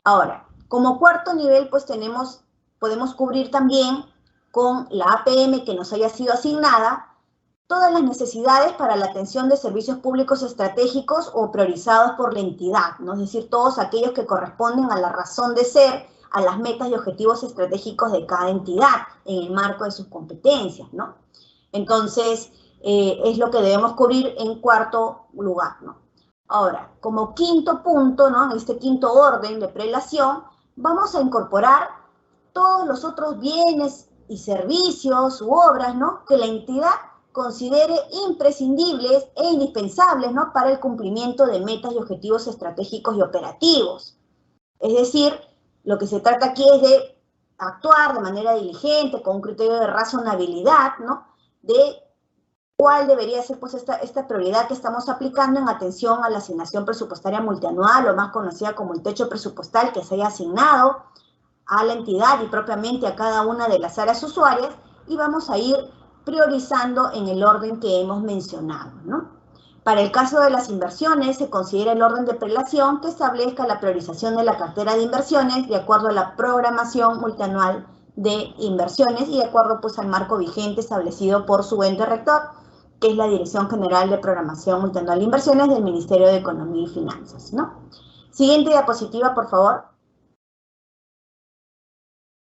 Ahora, como cuarto nivel pues podemos cubrir también con la APM que nos haya sido asignada todas las necesidades para la atención de servicios públicos estratégicos o priorizados por la entidad, ¿no? Es decir, todos aquellos que corresponden a la razón de ser, a las metas y objetivos estratégicos de cada entidad en el marco de sus competencias, ¿no? Entonces, es lo que debemos cubrir en cuarto lugar, ¿no? Ahora, como quinto punto, ¿no? En este quinto orden de prelación, vamos a incorporar todos los otros bienes y servicios u obras, ¿no? Que la entidad considere imprescindibles e indispensables, ¿no? Para el cumplimiento de metas y objetivos estratégicos y operativos. Es decir, lo que se trata aquí es de actuar de manera diligente, con un criterio de razonabilidad, ¿no? De cuál debería ser pues esta prioridad que estamos aplicando en atención a la asignación presupuestaria multianual, o más conocida como el techo presupuestal que se haya asignado a la entidad y propiamente a cada una de las áreas usuarias, y vamos a ir priorizando en el orden que hemos mencionado, ¿no? Para el caso de las inversiones, se considera el orden de prelación que establezca la priorización de la cartera de inversiones de acuerdo a la programación multianual de inversiones y de acuerdo pues al marco vigente establecido por su ente rector, que es la Dirección General de Programación Multianual de Inversiones del Ministerio de Economía y Finanzas, ¿no? Siguiente diapositiva, por favor.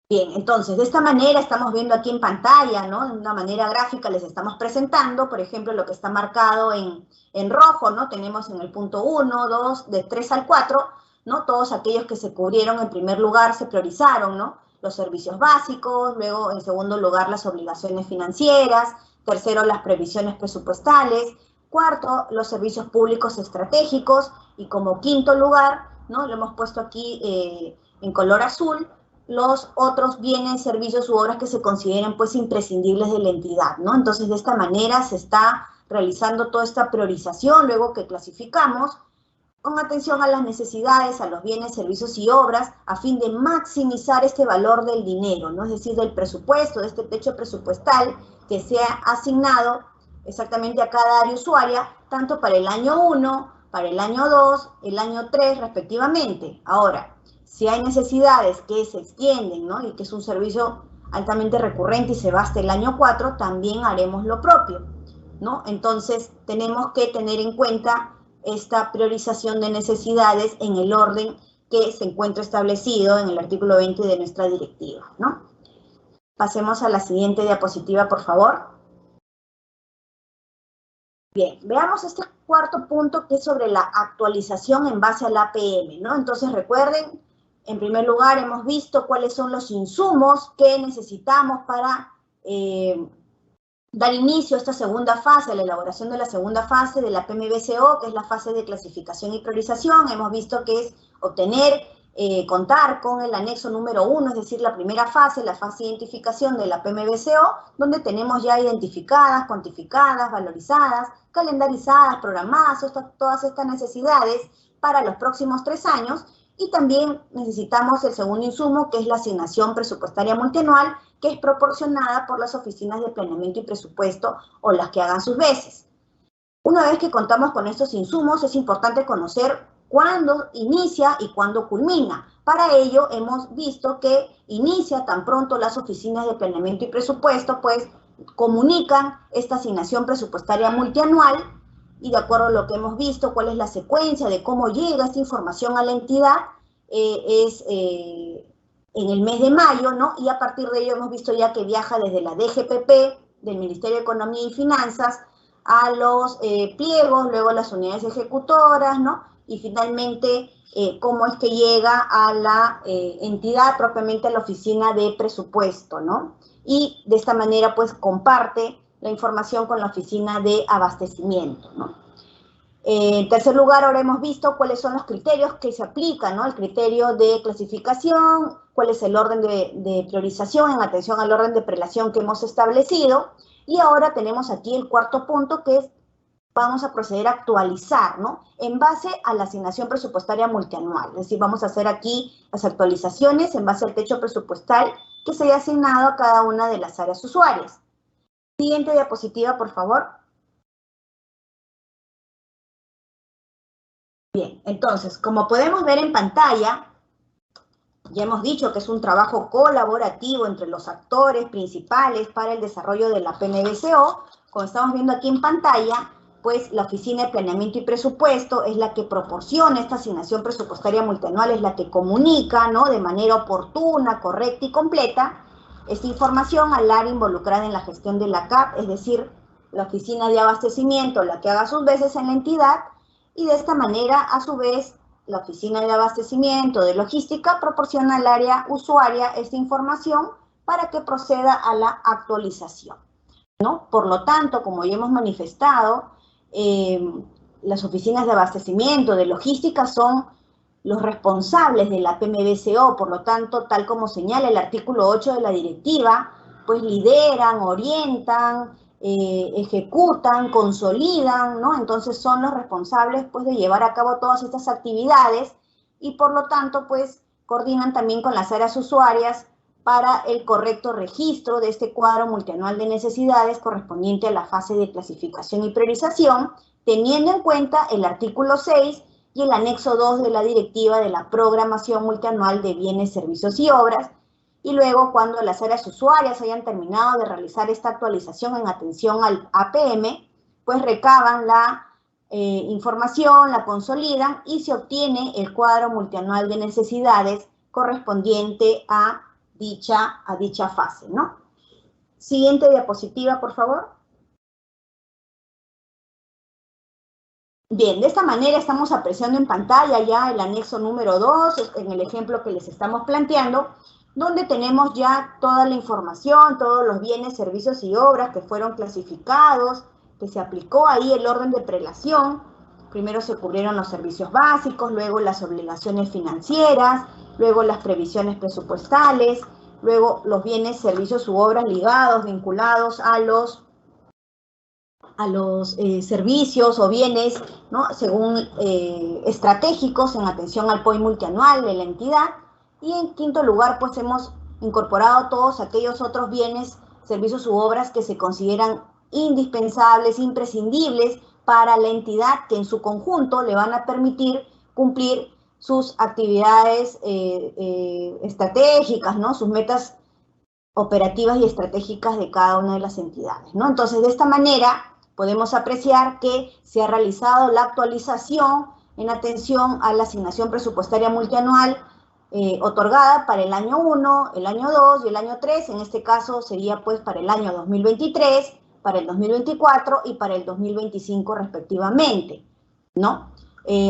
Bien, entonces, de esta manera estamos viendo aquí en pantalla, ¿no? De una manera gráfica les estamos presentando, por ejemplo, lo que está marcado en rojo, ¿no? Tenemos en el punto 1, 2, de 3 al 4, ¿no? Todos aquellos que se cubrieron en primer lugar se priorizaron, ¿no? Los servicios básicos, luego en segundo lugar las obligaciones financieras, tercero las previsiones presupuestales, cuarto los servicios públicos estratégicos y como quinto lugar, ¿no? Lo hemos puesto aquí en color azul, los otros bienes, servicios u obras que se consideren pues imprescindibles de la entidad, ¿no? Entonces de esta manera se está realizando toda esta priorización luego que clasificamos con atención a las necesidades, a los bienes, servicios y obras a fin de maximizar este valor del dinero, ¿no? Es decir, del presupuesto, de este techo presupuestal que se ha asignado exactamente a cada área usuaria, tanto para el año 1, para el año 2, el año 3 respectivamente. Ahora, si hay necesidades que se extienden, ¿no? Y que es un servicio altamente recurrente y se va hasta el año 4, también haremos lo propio, ¿no? Entonces, tenemos que tener en cuenta esta priorización de necesidades en el orden que se encuentra establecido en el artículo 20 de nuestra directiva, ¿no? Pasemos a la siguiente diapositiva, por favor. Bien, veamos este cuarto punto que es sobre la actualización en base al APM, ¿no? Entonces, recuerden, en primer lugar, hemos visto cuáles son los insumos que necesitamos para dar inicio a esta segunda fase, a la elaboración de la segunda fase de la PMBCO, que es la fase de clasificación y priorización. Hemos visto que es obtener, contar con el anexo número 1, es decir, la primera fase, la fase de identificación de la PMBCO, donde tenemos ya identificadas, cuantificadas, valorizadas, calendarizadas, programadas, todas estas necesidades para los próximos 3 años, Y también necesitamos el segundo insumo, que es la asignación presupuestaria multianual, que es proporcionada por las oficinas de planeamiento y presupuesto o las que hagan sus veces. Una vez que contamos con estos insumos, es importante conocer cuándo inicia y cuándo culmina. Para ello, hemos visto que inicia tan pronto las oficinas de planeamiento y presupuesto, pues comunican esta asignación presupuestaria multianual y de acuerdo a lo que hemos visto, cuál es la secuencia de cómo llega esta información a la entidad, en el mes de mayo, ¿no? Y a partir de ello hemos visto ya que viaja desde la DGPP, del Ministerio de Economía y Finanzas, a los pliegos, luego a las unidades ejecutoras, ¿no? Y finalmente, cómo es que llega a la entidad, propiamente a la oficina de presupuesto, ¿no? Y de esta manera, pues, comparte la información con la oficina de abastecimiento, ¿no? En tercer lugar, ahora hemos visto cuáles son los criterios que se aplican, ¿no? El criterio de clasificación, cuál es el orden de priorización en atención al orden de prelación que hemos establecido. Y ahora tenemos aquí el cuarto punto, que es, vamos a proceder a actualizar, ¿no? En base a la asignación presupuestaria multianual. Es decir, vamos a hacer aquí las actualizaciones en base al techo presupuestal que se haya asignado a cada una de las áreas usuarias. Siguiente diapositiva, por favor. Bien, entonces, como podemos ver en pantalla, ya hemos dicho que es un trabajo colaborativo entre los actores principales para el desarrollo de la PMBCO. Como estamos viendo aquí en pantalla, pues la Oficina de Planeamiento y Presupuesto es la que proporciona esta asignación presupuestaria multianual, es la que comunica, ¿no?, de manera oportuna, correcta y completa esta información al área involucrada en la gestión de la CAP, es decir, la Oficina de Abastecimiento, la que haga sus veces en la entidad, y de esta manera, a su vez, la Oficina de Abastecimiento de Logística proporciona al área usuaria esta información para que proceda a la actualización, ¿no? Por lo tanto, como ya hemos manifestado, las oficinas de abastecimiento, de logística, son los responsables de la PMBCO, por lo tanto, tal como señala el artículo 8 de la directiva, pues lideran, orientan, ejecutan, consolidan, ¿no? Entonces son los responsables, pues, de llevar a cabo todas estas actividades y por lo tanto, pues, coordinan también con las áreas usuarias para el correcto registro de este cuadro multianual de necesidades correspondiente a la fase de clasificación y priorización, teniendo en cuenta el artículo 6 y el anexo 2 de la directiva de la programación multianual de bienes, servicios y obras. Y luego, cuando las áreas usuarias hayan terminado de realizar esta actualización en atención al APM, pues recaban la información, la consolidan y se obtiene el cuadro multianual de necesidades correspondiente a dicha fase, ¿no? Siguiente diapositiva, por favor. Bien, de esta manera estamos apreciando en pantalla ya el anexo número 2, en el ejemplo que les estamos planteando, donde tenemos ya toda la información, todos los bienes, servicios y obras que fueron clasificados, que se aplicó ahí el orden de prelación. Primero se cubrieron los servicios básicos, luego las obligaciones financieras, luego las previsiones presupuestales, luego los bienes, servicios u obras ligados, vinculados a los servicios o bienes, ¿no?, según estratégicos en atención al POI multianual de la entidad. Y en quinto lugar, pues hemos incorporado todos aquellos otros bienes, servicios u obras que se consideran indispensables, imprescindibles para la entidad, que en su conjunto le van a permitir cumplir sus actividades estratégicas, ¿no?, sus metas operativas y estratégicas de cada una de las entidades, ¿no? Entonces, de esta manera podemos apreciar que se ha realizado la actualización en atención a la asignación presupuestaria multianual otorgada para el año 1, el año 2 y el año 3. En este caso sería, pues, para el año 2023, para el 2024 y para el 2025 respectivamente, ¿no?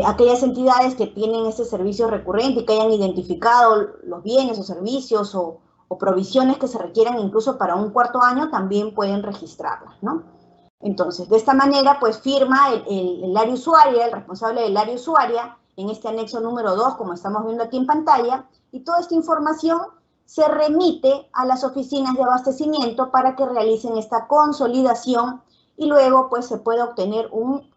Aquellas entidades que tienen este servicio recurrente y que hayan identificado los bienes o servicios o provisiones que se requieran incluso para un cuarto año también pueden registrarlas, ¿no? Entonces, de esta manera, pues firma el área usuaria, el responsable del área usuaria, en este anexo número 2, como estamos viendo aquí en pantalla, y toda esta información se remite a las oficinas de abastecimiento para que realicen esta consolidación y luego, pues, se puede obtener un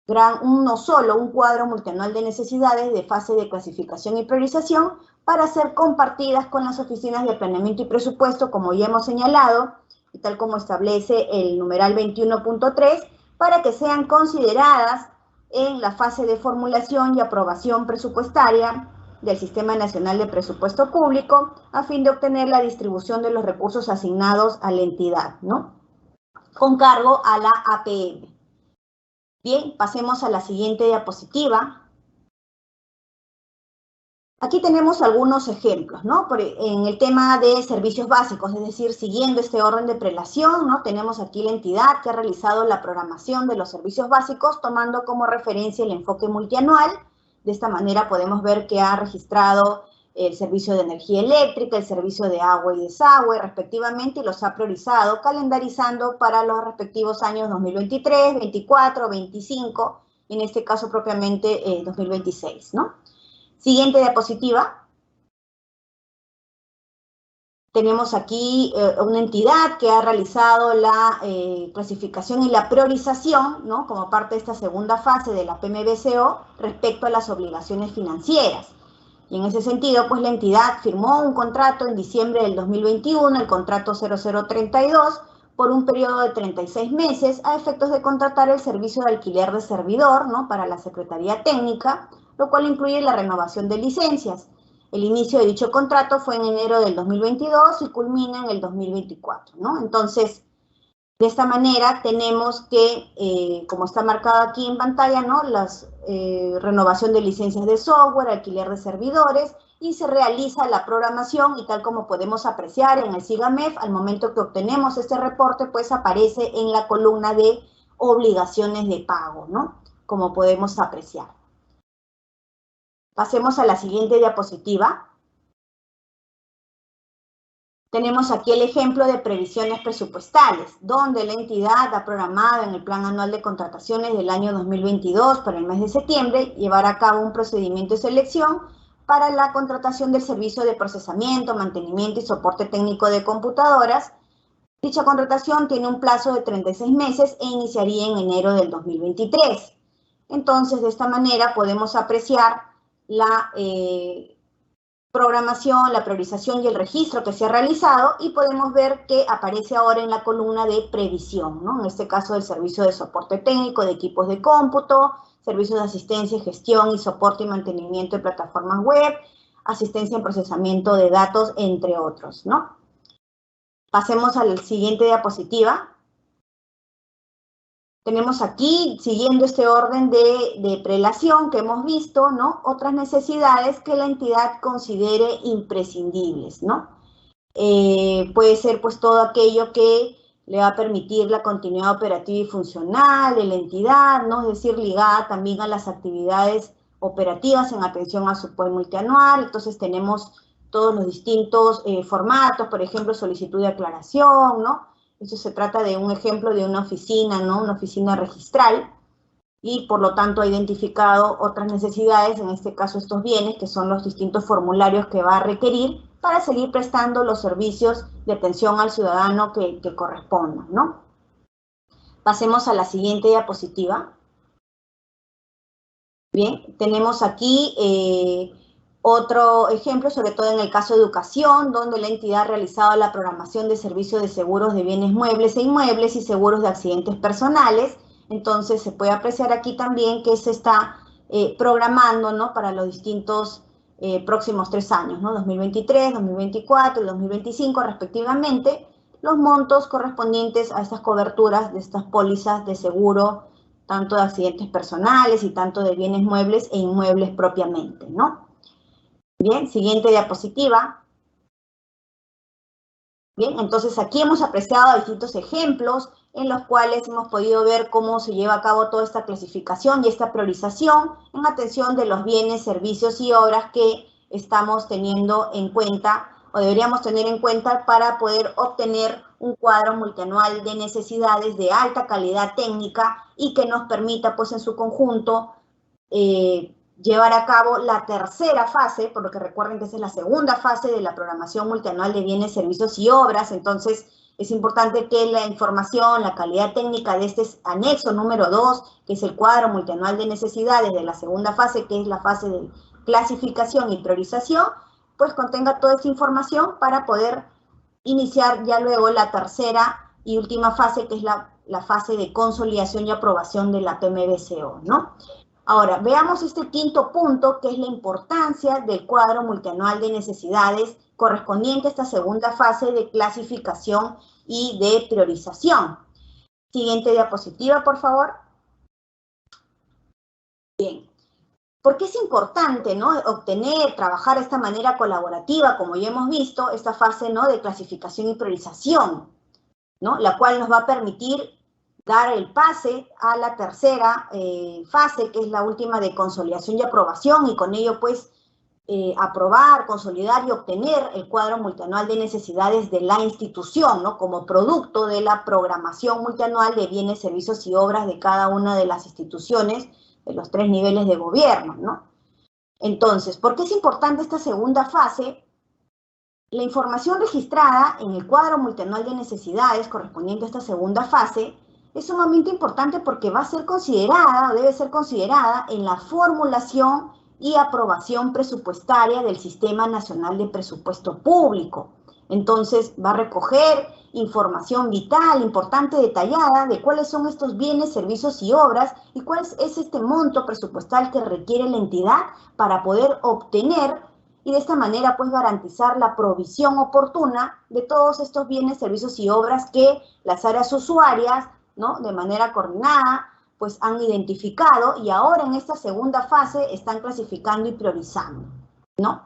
uno solo, un cuadro multianual de necesidades de fase de clasificación y priorización para ser compartidas con las oficinas de planeamiento y presupuesto, como ya hemos señalado, y tal como establece el numeral 21.3, para que sean consideradas en la fase de formulación y aprobación presupuestaria del Sistema Nacional de Presupuesto Público, a fin de obtener la distribución de los recursos asignados a la entidad, ¿no? Con cargo a la APM. Bien, pasemos a la siguiente diapositiva. Aquí tenemos algunos ejemplos, ¿no? En el tema de servicios básicos, es decir, siguiendo este orden de prelación, ¿no? Tenemos aquí la entidad que ha realizado la programación de los servicios básicos, tomando como referencia el enfoque multianual. De esta manera podemos ver que ha registrado el servicio de energía eléctrica, el servicio de agua y desagüe, respectivamente, y los ha priorizado, calendarizando para los respectivos años 2023, 24, 25, en este caso propiamente 2026, ¿no? Siguiente diapositiva. Tenemos aquí una entidad que ha realizado la clasificación y la priorización, ¿no? Como parte de esta segunda fase de la PMBCO respecto a las obligaciones financieras. Y en ese sentido, pues la entidad firmó un contrato en diciembre del 2021, el contrato 0032, por un periodo de 36 meses a efectos de contratar el servicio de alquiler de servidor, ¿no? Para la Secretaría Técnica, lo cual incluye la renovación de licencias. El inicio de dicho contrato fue en enero del 2022 y culmina en el 2024, ¿no? Entonces, de esta manera tenemos que, como está marcado aquí en pantalla, ¿no? Renovación de licencias de software, alquiler de servidores, y se realiza la programación, y tal como podemos apreciar en el SIGAMEF, al momento que obtenemos este reporte, pues aparece en la columna de obligaciones de pago, ¿no? Como podemos apreciar. Pasemos a la siguiente diapositiva. Tenemos aquí el ejemplo de previsiones presupuestales, donde la entidad ha programado en el Plan Anual de Contrataciones del año 2022 para el mes de septiembre llevar a cabo un procedimiento de selección para la contratación del servicio de procesamiento, mantenimiento y soporte técnico de computadoras. Dicha contratación tiene un plazo de 36 meses e iniciaría en enero del 2023. Entonces, de esta manera podemos apreciar la programación, la priorización y el registro que se ha realizado, y podemos ver que aparece ahora en la columna de previsión, ¿no? En este caso el servicio de soporte técnico de equipos de cómputo, servicios de asistencia, gestión y soporte y mantenimiento de plataformas web, asistencia en procesamiento de datos, entre otros, ¿no? Pasemos a la siguiente diapositiva. Tenemos aquí, siguiendo este orden de prelación que hemos visto, ¿no? Otras necesidades que la entidad considere imprescindibles, ¿no? Puede ser pues todo aquello que le va a permitir la continuidad operativa y funcional de la entidad, ¿no? Es decir, ligada también a las actividades operativas en atención a su POE multianual. Entonces tenemos todos los distintos formatos, por ejemplo, solicitud de aclaración, ¿no? Eso se trata de un ejemplo de una oficina, ¿no? Una oficina registral, y por lo tanto ha identificado otras necesidades, en este caso estos bienes, que son los distintos formularios que va a requerir para seguir prestando los servicios de atención al ciudadano que correspondan, ¿no? Pasemos a la siguiente diapositiva. Bien, tenemos aquí otro ejemplo, sobre todo en el caso de educación, donde la entidad ha realizado la programación de servicios de seguros de bienes muebles e inmuebles y seguros de accidentes personales. Entonces se puede apreciar aquí también que se está programando, ¿no? Para los distintos próximos 3 años, ¿no? 2023, 2024 y 2025 respectivamente, los montos correspondientes a estas coberturas de estas pólizas de seguro, tanto de accidentes personales y tanto de bienes muebles e inmuebles propiamente, ¿no? Bien, siguiente diapositiva. Bien, entonces aquí hemos apreciado distintos ejemplos en los cuales hemos podido ver cómo se lleva a cabo toda esta clasificación y esta priorización en atención de los bienes, servicios y obras que estamos teniendo en cuenta o deberíamos tener en cuenta para poder obtener un cuadro multianual de necesidades de alta calidad técnica y que nos permita, pues, en su conjunto, llevar a cabo la tercera fase, por lo que recuerden que esa es la segunda fase de la programación multianual de bienes, servicios y obras. Entonces, Es importante que la información, la calidad técnica de este anexo número 2, que es el cuadro multianual de necesidades de la segunda fase, que es la fase de clasificación y priorización, pues contenga toda esta información para poder iniciar ya luego la tercera y última fase, que es la fase de consolidación y aprobación de la PMBCO, ¿no? Ahora, veamos este quinto punto, que es la importancia del cuadro multianual de necesidades correspondiente a esta segunda fase de clasificación y de priorización. Siguiente diapositiva, por favor. Bien. ¿Por qué es importante, ¿no?, obtener, trabajar de esta manera colaborativa, como ya hemos visto, esta fase, ¿no?, de clasificación y priorización, ¿no?, la cual nos va a permitir dar el pase a la tercera fase, que es la última de consolidación y aprobación, y con ello, pues, aprobar, consolidar y obtener el cuadro multianual de necesidades de la institución, ¿no?, como producto de la programación multianual de bienes, servicios y obras de cada una de las instituciones de los 3 niveles de gobierno, ¿no? Entonces, ¿por qué es importante esta segunda fase? La información registrada en el cuadro multianual de necesidades correspondiente a esta segunda fase es sumamente importante porque va a ser considerada, o debe ser considerada, en la formulación y aprobación presupuestaria del Sistema Nacional de Presupuesto Público. Entonces, va a recoger información vital, importante, detallada de cuáles son estos bienes, servicios y obras y cuál es este monto presupuestal que requiere la entidad para poder obtener y de esta manera pues garantizar la provisión oportuna de todos estos bienes, servicios y obras que las áreas usuarias, ¿no?, de manera coordinada pues han identificado y ahora en esta segunda fase están clasificando y priorizando, ¿no?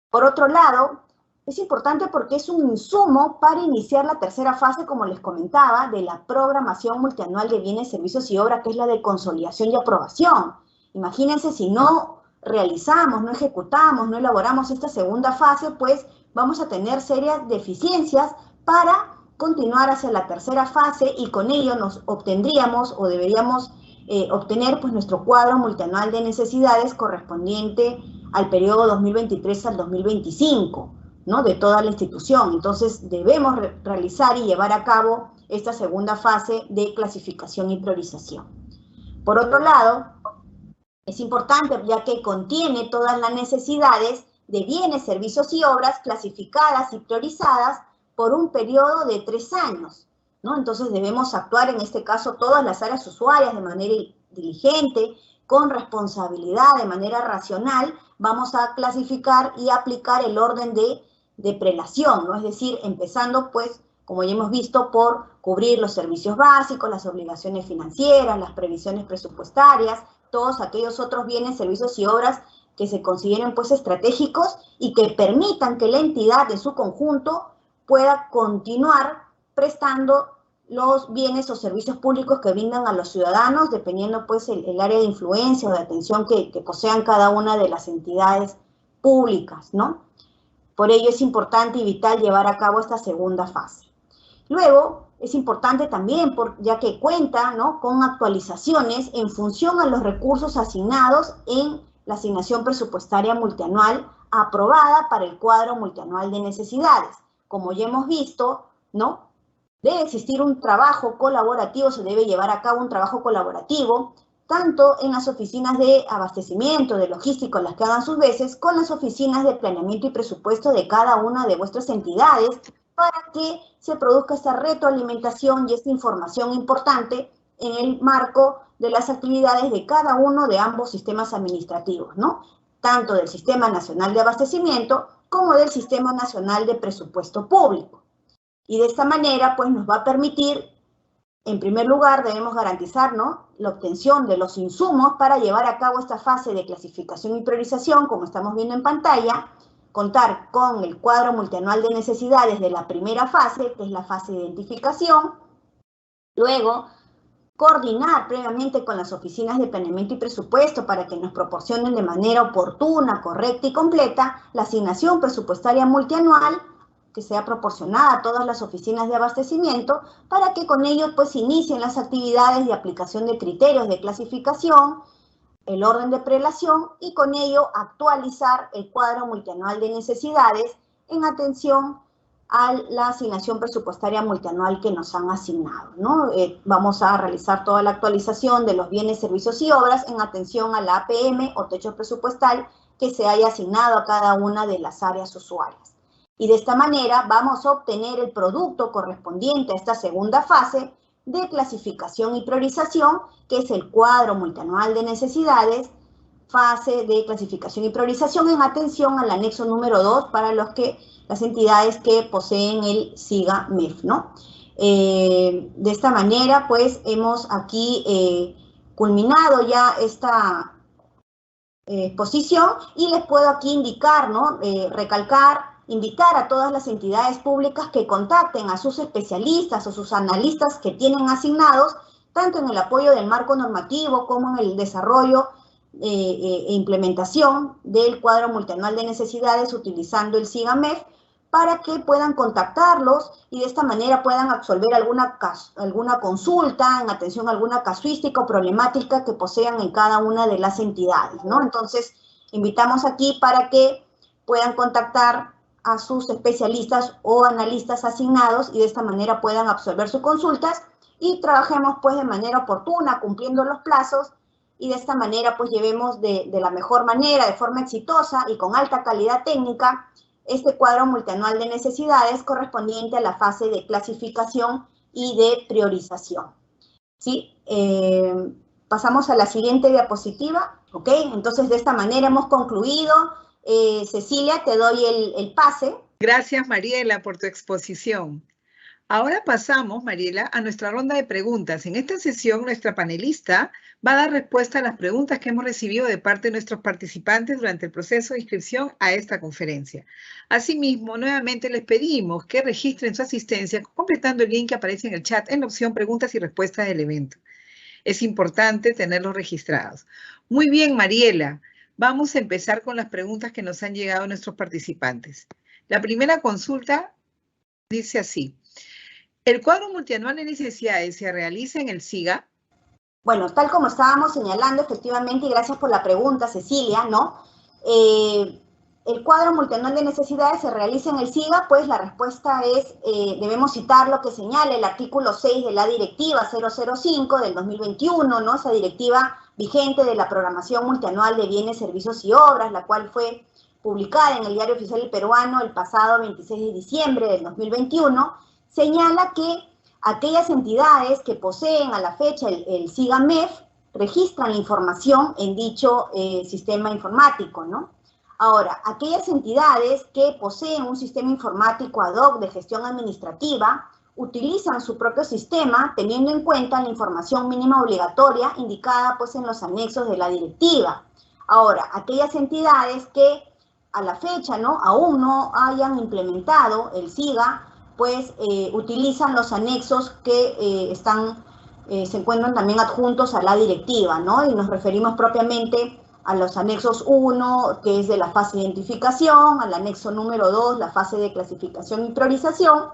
Por otro lado, es importante porque es un insumo para iniciar la tercera fase, como les comentaba, de la programación multianual de bienes, servicios y obras, que es la de consolidación y aprobación. Imagínense si no realizamos, no ejecutamos, no elaboramos esta segunda fase, pues vamos a tener serias deficiencias para continuar hacia la tercera fase y con ello nos obtendríamos o deberíamos obtener pues nuestro cuadro multianual de necesidades correspondiente al periodo 2023 al 2025, ¿no?, de toda la institución. Entonces debemos realizar y llevar a cabo esta segunda fase de clasificación y priorización. Por otro lado, es importante ya que contiene todas las necesidades de bienes, servicios y obras clasificadas y priorizadas por un periodo de 3 años, ¿no? Entonces debemos actuar en este caso todas las áreas usuarias de manera diligente, con responsabilidad, de manera racional. Vamos a clasificar y aplicar el orden de prelación, ¿no? Es decir, empezando pues, como ya hemos visto, por cubrir los servicios básicos, las obligaciones financieras, las previsiones presupuestarias, todos aquellos otros bienes, servicios y obras que se consideren pues estratégicos y que permitan que la entidad de su conjunto pueda continuar prestando los bienes o servicios públicos que brindan a los ciudadanos, dependiendo pues el área de influencia o de atención que posean cada una de las entidades públicas, ¿no? Por ello es importante y vital llevar a cabo esta segunda fase. Luego, es importante también, ya que cuenta, ¿no?, con actualizaciones en función a los recursos asignados en la asignación presupuestaria multianual aprobada para el cuadro multianual de necesidades. Como ya hemos visto, ¿no?, debe existir un trabajo colaborativo, se debe llevar a cabo un trabajo colaborativo, tanto en las oficinas de abastecimiento, de logístico, las que hagan sus veces, con las oficinas de planeamiento y presupuesto de cada una de vuestras entidades, para que se produzca esta retroalimentación y esta información importante en el marco de las actividades de cada uno de ambos sistemas administrativos, ¿no?, tanto del Sistema Nacional de Abastecimiento como del Sistema Nacional de Presupuesto Público. Y de esta manera, pues, nos va a permitir, en primer lugar, debemos garantizar, ¿no?, la obtención de los insumos para llevar a cabo esta fase de clasificación y priorización, como estamos viendo en pantalla, contar con el cuadro multianual de necesidades de la primera fase, que es la fase de identificación, luego coordinar previamente con las oficinas de planeamiento y presupuesto para que nos proporcionen de manera oportuna, correcta y completa la asignación presupuestaria multianual que sea proporcionada a todas las oficinas de abastecimiento para que con ello pues inicien las actividades de aplicación de criterios de clasificación, el orden de prelación y con ello actualizar el cuadro multianual de necesidades en atención a la asignación presupuestaria multianual que nos han asignado, ¿no? Vamos a realizar toda la actualización de los bienes, servicios y obras en atención a la APM o techo presupuestal que se haya asignado a cada una de las áreas usuarias. Y de esta manera vamos a obtener el producto correspondiente a esta segunda fase de clasificación y priorización, que es el cuadro multianual de necesidades, fase de clasificación y priorización en atención al anexo número 2 para las entidades que poseen el SIGA-MEF, ¿no? De esta manera, pues, hemos aquí culminado ya esta exposición y les puedo aquí indicar, ¿no? Recalcar, invitar a todas las entidades públicas que contacten a sus especialistas o sus analistas que tienen asignados, tanto en el apoyo del marco normativo como en el desarrollo e implementación del cuadro multianual de necesidades utilizando el SIGA-MEF, para que puedan contactarlos y de esta manera puedan absolver alguna consulta en atención a alguna casuística o problemática que posean en cada una de las entidades, ¿no? Entonces, invitamos aquí para que puedan contactar a sus especialistas o analistas asignados y de esta manera puedan absolver sus consultas y trabajemos pues de manera oportuna, cumpliendo los plazos, y de esta manera pues llevemos de la mejor manera, de forma exitosa y con alta calidad técnica, este cuadro multianual de necesidades correspondiente a la fase de clasificación y de priorización. ¿Sí? Pasamos a la siguiente diapositiva, ¿ok? Entonces, de esta manera hemos concluido. Cecilia, te doy el pase. Gracias, Mariela, por tu exposición. Ahora pasamos, Mariela, a nuestra ronda de preguntas. En esta sesión, nuestra panelista va a dar respuesta a las preguntas que hemos recibido de parte de nuestros participantes durante el proceso de inscripción a esta conferencia. Asimismo, nuevamente les pedimos que registren su asistencia completando el link que aparece en el chat en la opción preguntas y respuestas del evento. Es importante tenerlos registrados. Muy bien, Mariela. Vamos a empezar con las preguntas que nos han llegado a nuestros participantes. La primera consulta dice así. ¿El cuadro multianual de necesidades se realiza en el SIGA? Bueno, tal como estábamos señalando, efectivamente, y gracias por la pregunta, Cecilia, ¿no? El cuadro multianual de necesidades se realiza en el SIGA, pues la respuesta es, debemos citar lo que señala el artículo 6 de la directiva 005 del 2021, ¿no? Esa directiva vigente de la programación multianual de bienes, servicios y obras, la cual fue publicada en el Diario Oficial del Peruano el pasado 26 de diciembre del 2021, señala que aquellas entidades que poseen a la fecha el SIGA-MEF registran la información en dicho sistema informático, ¿no? Ahora, aquellas entidades que poseen un sistema informático ad hoc de gestión administrativa utilizan su propio sistema teniendo en cuenta la información mínima obligatoria indicada pues en los anexos de la directiva. Ahora, aquellas entidades que a la fecha, ¿no?, aún no hayan implementado el SIGA, pues utilizan los anexos que se encuentran también adjuntos a la directiva, ¿no? Y nos referimos propiamente a los anexos 1, que es de la fase de identificación, al anexo número 2, la fase de clasificación y priorización,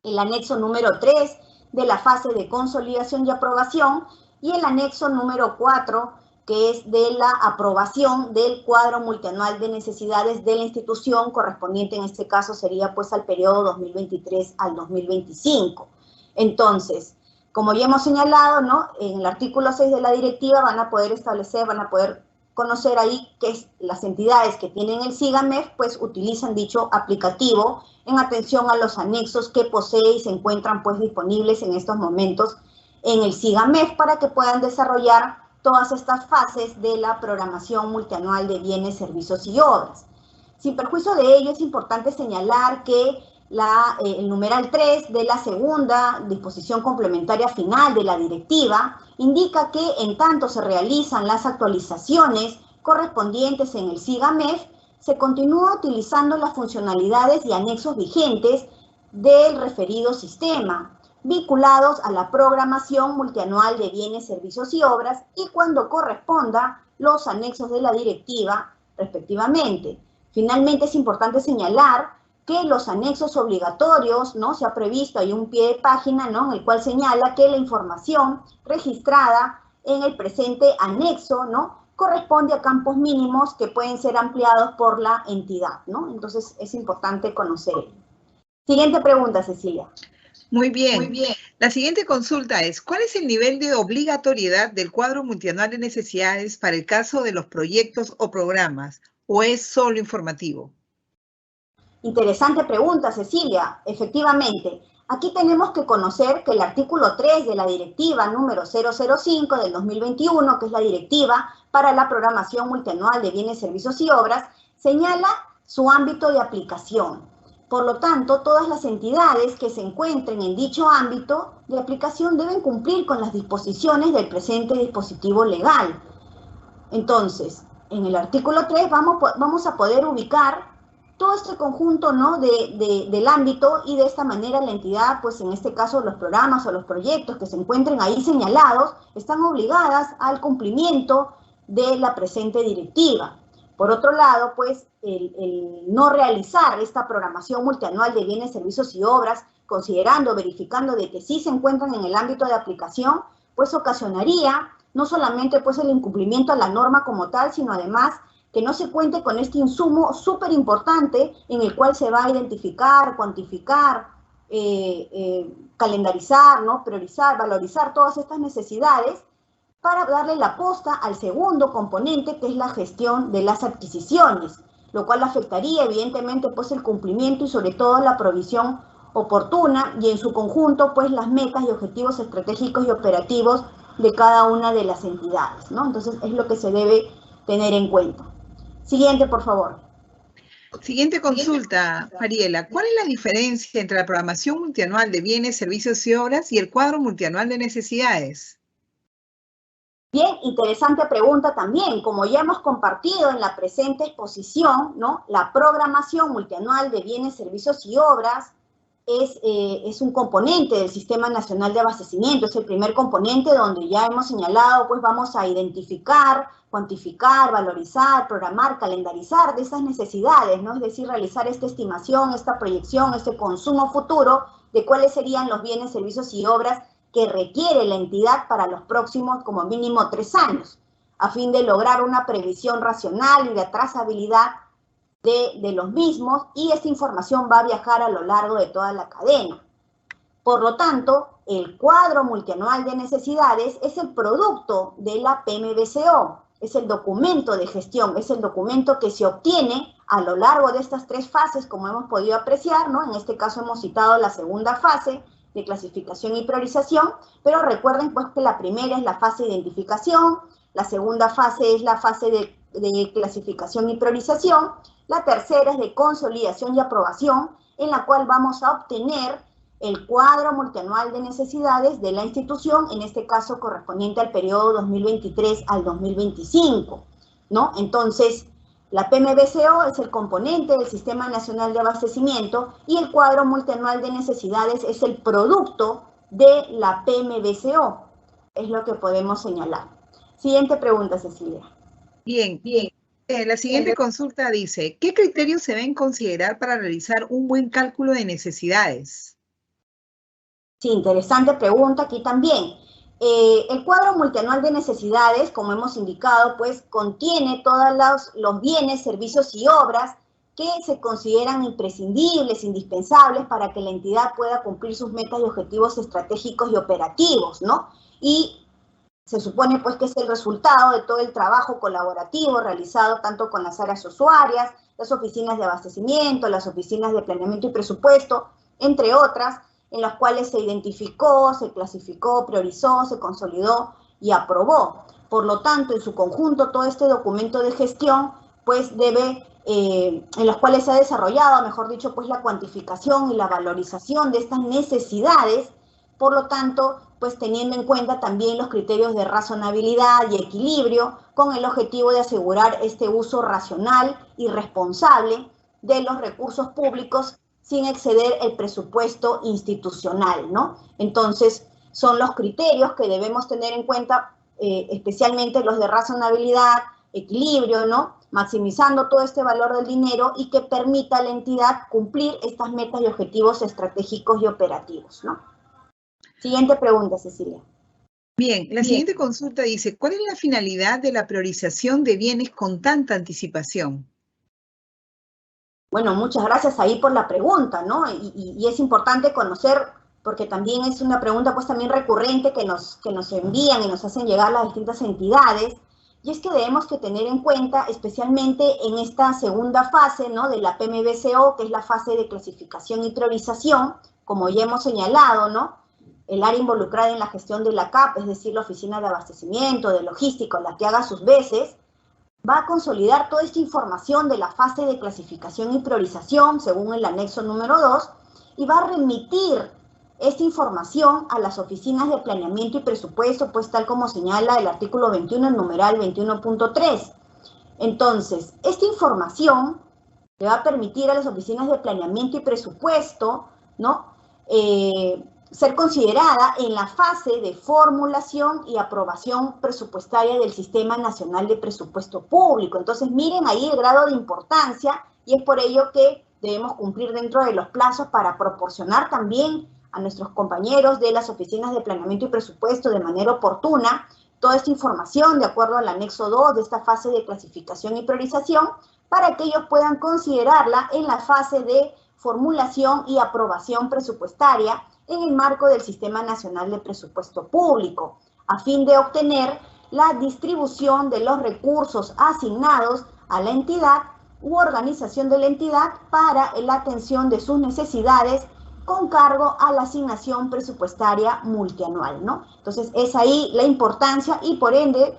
el anexo número 3, de la fase de consolidación y aprobación, y el anexo número 4, que es de la aprobación del cuadro multianual de necesidades de la institución, correspondiente en este caso sería pues al periodo 2023 al 2025. Entonces, como ya hemos señalado, ¿no?, en el artículo 6 de la directiva van a poder conocer ahí que las entidades que tienen el SIGA-MEF pues utilizan dicho aplicativo en atención a los anexos que posee y se encuentran pues disponibles en estos momentos en el SIGA-MEF para que puedan desarrollar todas estas fases de la programación multianual de bienes, servicios y obras. Sin perjuicio de ello, es importante señalar que el numeral 3 de la segunda disposición complementaria final de la directiva indica que en tanto se realizan las actualizaciones correspondientes en el SIGA-MEF, se continúa utilizando las funcionalidades y anexos vigentes del referido sistema, vinculados a la programación multianual de bienes, servicios y obras, y cuando corresponda, los anexos de la directiva, respectivamente. Finalmente, es importante señalar que los anexos obligatorios, ¿no?, se ha previsto, hay un pie de página, ¿no?, en el cual señala que la información registrada en el presente anexo, ¿no?, corresponde a campos mínimos que pueden ser ampliados por la entidad, ¿no? Entonces, es importante conocer ello. Siguiente pregunta, Cecilia. Muy bien. La siguiente consulta es, ¿cuál es el nivel de obligatoriedad del cuadro multianual de necesidades para el caso de los proyectos o programas? ¿O es solo informativo? Interesante pregunta, Cecilia. Efectivamente, aquí tenemos que conocer que el artículo 3 de la directiva número 005 del 2021, que es la directiva para la programación multianual de bienes, servicios y obras, señala su ámbito de aplicación. Por lo tanto, todas las entidades que se encuentren en dicho ámbito de aplicación deben cumplir con las disposiciones del presente dispositivo legal. Entonces, en el artículo 3 vamos a poder ubicar todo este conjunto, ¿no? del ámbito, y de esta manera la entidad, pues en este caso los programas o los proyectos que se encuentren ahí señalados, están obligadas al cumplimiento de la presente directiva. Por otro lado, pues el no realizar esta programación multianual de bienes, servicios y obras, considerando, verificando de que sí se encuentran en el ámbito de aplicación, pues ocasionaría no solamente pues el incumplimiento a la norma como tal, sino además que no se cuente con este insumo súper importante en el cual se va a identificar, cuantificar, calendarizar, ¿no? Priorizar, valorizar todas estas necesidades para darle la posta al segundo componente, que es la gestión de las adquisiciones, lo cual afectaría evidentemente pues el cumplimiento y sobre todo la provisión oportuna y en su conjunto pues las metas y objetivos estratégicos y operativos de cada una de las entidades, ¿no? Entonces es lo que se debe tener en cuenta. Siguiente, por favor. Siguiente consulta, Mariela. ¿Cuál es la diferencia entre la programación multianual de bienes, servicios y obras y el cuadro multianual de necesidades? Bien, interesante pregunta también. Como ya hemos compartido en la presente exposición, ¿no? La programación multianual de bienes, servicios y obras es un componente del Sistema Nacional de Abastecimiento, es el primer componente donde ya hemos señalado, pues vamos a identificar, cuantificar, valorizar, programar, calendarizar de esas necesidades, ¿no? Es decir, realizar esta estimación, esta proyección, este consumo futuro de cuáles serían los bienes, servicios y obras que requiere la entidad para los próximos como mínimo 3 años, a fin de lograr una previsión racional y de trazabilidad de los mismos, y esta información va a viajar a lo largo de toda la cadena. Por lo tanto, el cuadro multianual de necesidades es el producto de la PMBCO, es el documento de gestión, es el documento que se obtiene a lo largo de estas 3 fases, como hemos podido apreciar, ¿no? En este caso hemos citado la segunda fase de clasificación y priorización, pero recuerden pues que la primera es la fase de identificación, la segunda fase es la fase de clasificación y priorización, la tercera es de consolidación y aprobación, en la cual vamos a obtener el cuadro multianual de necesidades de la institución, en este caso correspondiente al periodo 2023 al 2025, ¿no? Entonces, la PMBCO es el componente del Sistema Nacional de Abastecimiento y el cuadro multianual de necesidades es el producto de la PMBCO, es lo que podemos señalar. Siguiente pregunta, Cecilia. Bien. La siguiente consulta dice, ¿qué criterios se deben considerar para realizar un buen cálculo de necesidades? Sí, interesante pregunta aquí también. El cuadro multianual de necesidades, como hemos indicado, pues contiene todos los bienes, servicios y obras que se consideran imprescindibles, indispensables para que la entidad pueda cumplir sus metas y objetivos estratégicos y operativos, ¿no? Y se supone pues que es el resultado de todo el trabajo colaborativo realizado tanto con las áreas usuarias, las oficinas de abastecimiento, las oficinas de planeamiento y presupuesto, entre otras, en las cuales se identificó, se clasificó, priorizó, se consolidó y aprobó. Por lo tanto, en su conjunto, todo este documento de gestión, pues debe, en los cuales se ha desarrollado, mejor dicho, pues la cuantificación y la valorización de estas necesidades, por lo tanto, pues teniendo en cuenta también los criterios de razonabilidad y equilibrio con el objetivo de asegurar este uso racional y responsable de los recursos públicos sin exceder el presupuesto institucional, ¿no? Entonces, son los criterios que debemos tener en cuenta, especialmente los de razonabilidad, equilibrio, ¿no? Maximizando todo este valor del dinero y que permita a la entidad cumplir estas metas y objetivos estratégicos y operativos, ¿no? Siguiente pregunta, Cecilia. Bien, la siguiente consulta dice, ¿cuál es la finalidad de la priorización de bienes con tanta anticipación? Bueno, muchas gracias ahí por la pregunta, ¿no? Y es importante conocer, porque también es una pregunta pues también recurrente que nos envían y nos hacen llegar las distintas entidades, y es que debemos que tener en cuenta, especialmente en esta segunda fase, ¿no? De la PMBCO, que es la fase de clasificación y priorización, como ya hemos señalado, ¿no? El área involucrada en la gestión de la CAP, es decir, la oficina de abastecimiento, de logística, la que haga sus veces, va a consolidar toda esta información de la fase de clasificación y priorización, según el anexo número 2, y va a remitir esta información a las oficinas de planeamiento y presupuesto, pues tal como señala el artículo 21, el numeral 21.3. Entonces, esta información le va a permitir a las oficinas de planeamiento y presupuesto, ¿no? Ser considerada en la fase de formulación y aprobación presupuestaria del Sistema Nacional de Presupuesto Público. Entonces, miren ahí el grado de importancia, y es por ello que debemos cumplir dentro de los plazos para proporcionar también a nuestros compañeros de las oficinas de planeamiento y presupuesto de manera oportuna toda esta información de acuerdo al anexo 2 de esta fase de clasificación y priorización, para que ellos puedan considerarla en la fase de formulación y aprobación presupuestaria en el marco del Sistema Nacional de Presupuesto Público, a fin de obtener la distribución de los recursos asignados a la entidad u organización de la entidad para la atención de sus necesidades con cargo a la asignación presupuestaria multianual, ¿no? Entonces, es ahí la importancia, y por ende,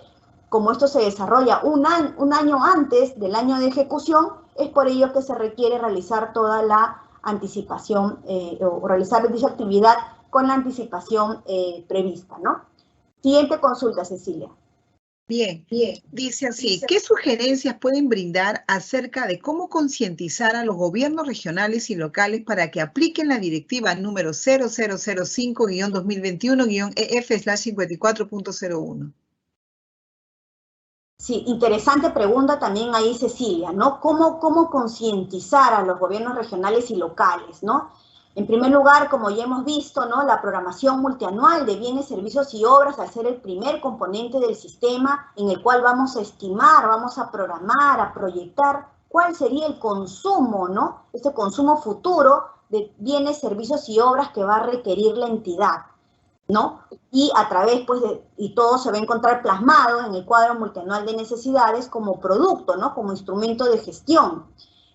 como esto se desarrolla un año antes del año de ejecución, es por ello que se requiere realizar toda la anticipación o realizar dicha actividad con la anticipación prevista, ¿no? Siguiente consulta, Cecilia. Bien, dice así, ¿qué sugerencias pueden brindar acerca de cómo concientizar a los gobiernos regionales y locales para que apliquen la directiva número 0005-2021-EF/54.01? Sí, interesante pregunta también ahí, Cecilia, ¿no? ¿Cómo concientizar a los gobiernos regionales y locales, ¿no? En primer lugar, como ya hemos visto, ¿no? La programación multianual de bienes, servicios y obras, al ser el primer componente del sistema en el cual vamos a estimar, vamos a programar, a proyectar cuál sería el consumo, ¿no? Este consumo futuro de bienes, servicios y obras que va a requerir la entidad, ¿no? Y a través, pues, y todo se va a encontrar plasmado en el cuadro multianual de necesidades como producto, ¿no? Como instrumento de gestión,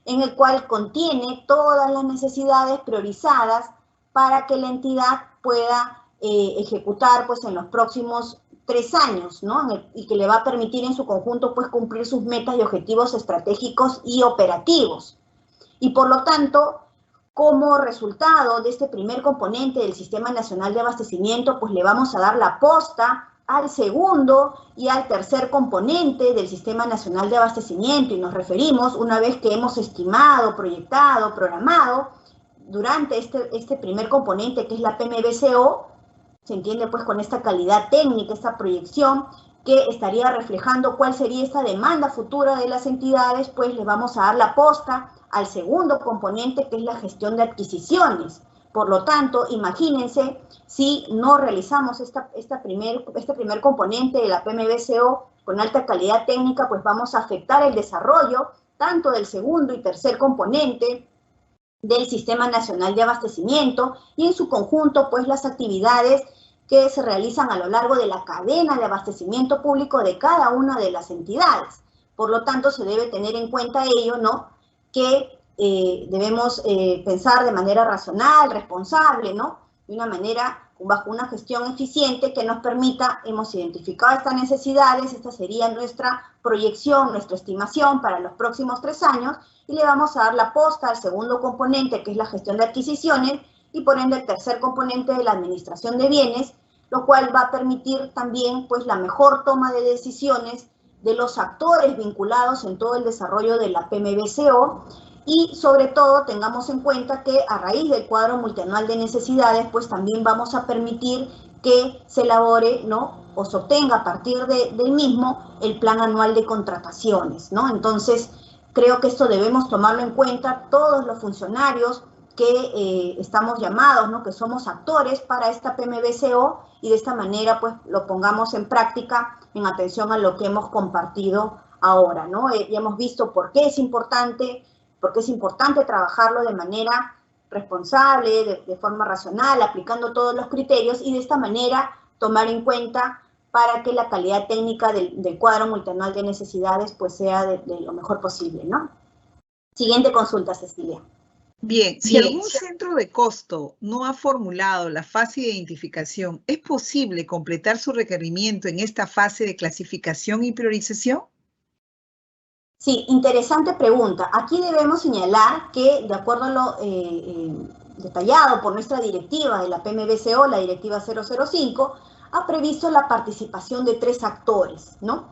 en el cual contiene todas las necesidades priorizadas para que la entidad pueda ejecutar, pues, en los próximos 3 años, ¿no? Y que le va a permitir en su conjunto, pues, cumplir sus metas y objetivos estratégicos y operativos. Y por lo tanto, como resultado de este primer componente del Sistema Nacional de Abastecimiento, pues le vamos a dar la posta al segundo y al tercer componente del Sistema Nacional de Abastecimiento, y nos referimos, una vez que hemos estimado, proyectado, programado, durante este primer componente, que es la PMBCO, se entiende pues con esta calidad técnica, esta proyección, que estaría reflejando cuál sería esta demanda futura de las entidades, pues les vamos a dar la posta al segundo componente, que es la gestión de adquisiciones. Por lo tanto, imagínense si no realizamos este primer componente de la PMBCO con alta calidad técnica, pues vamos a afectar el desarrollo tanto del segundo y tercer componente del Sistema Nacional de Abastecimiento, y en su conjunto, pues, las actividades que se realizan a lo largo de la cadena de abastecimiento público de cada una de las entidades. Por lo tanto, se debe tener en cuenta ello, ¿no? Que debemos pensar de manera racional, responsable, ¿no? De una manera, bajo una gestión eficiente que nos permita, hemos identificado estas necesidades, esta sería nuestra proyección, nuestra estimación para los próximos 3 años, y le vamos a dar la posta al segundo componente, que es la gestión de adquisiciones, y por ende el tercer componente de la administración de bienes, lo cual va a permitir también, pues, la mejor toma de decisiones de los actores vinculados en todo el desarrollo de la PMBCO, y sobre todo tengamos en cuenta que a raíz del cuadro multianual de necesidades, pues también vamos a permitir que se elabore, ¿no? O se obtenga a partir del mismo el plan anual de contrataciones, ¿no? Entonces, creo que esto debemos tomarlo en cuenta todos los funcionarios que estamos llamados, ¿no? Que somos actores para esta PMBCO, y de esta manera, pues, lo pongamos en práctica en atención a lo que hemos compartido ahora, ¿no? Ya hemos visto por qué es importante porque es importante trabajarlo de manera responsable, de forma racional, aplicando todos los criterios y de esta manera tomar en cuenta para que la calidad técnica del cuadro multianual de necesidades pues sea de lo mejor posible, ¿no? Siguiente consulta, Cecilia. Bien, si algún centro de costo no ha formulado la fase de identificación, ¿es posible completar su requerimiento en esta fase de clasificación y priorización? Sí, interesante pregunta. Aquí debemos señalar que, de acuerdo a lo detallado por nuestra directiva de la PMBCO, la directiva 005, ha previsto la participación de 3 actores, ¿no?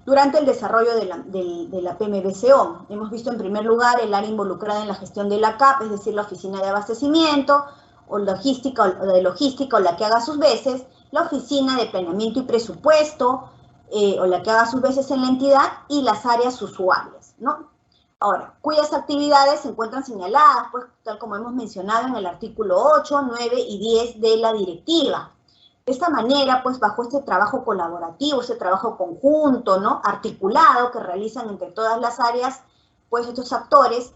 Durante el desarrollo de la PMBCO. Hemos visto en primer lugar el área involucrada en la gestión de la CAP, es decir, la oficina de abastecimiento o logística, o la que haga sus veces, la oficina de planeamiento y presupuesto, o la que haga sus veces en la entidad, y las áreas usuarias, ¿no? Ahora, cuyas actividades se encuentran señaladas, pues, tal como hemos mencionado en el artículo 8, 9 y 10 de la directiva. De esta manera, pues, bajo este trabajo colaborativo, este trabajo conjunto, ¿no?, articulado que realizan entre todas las áreas, pues estos actores,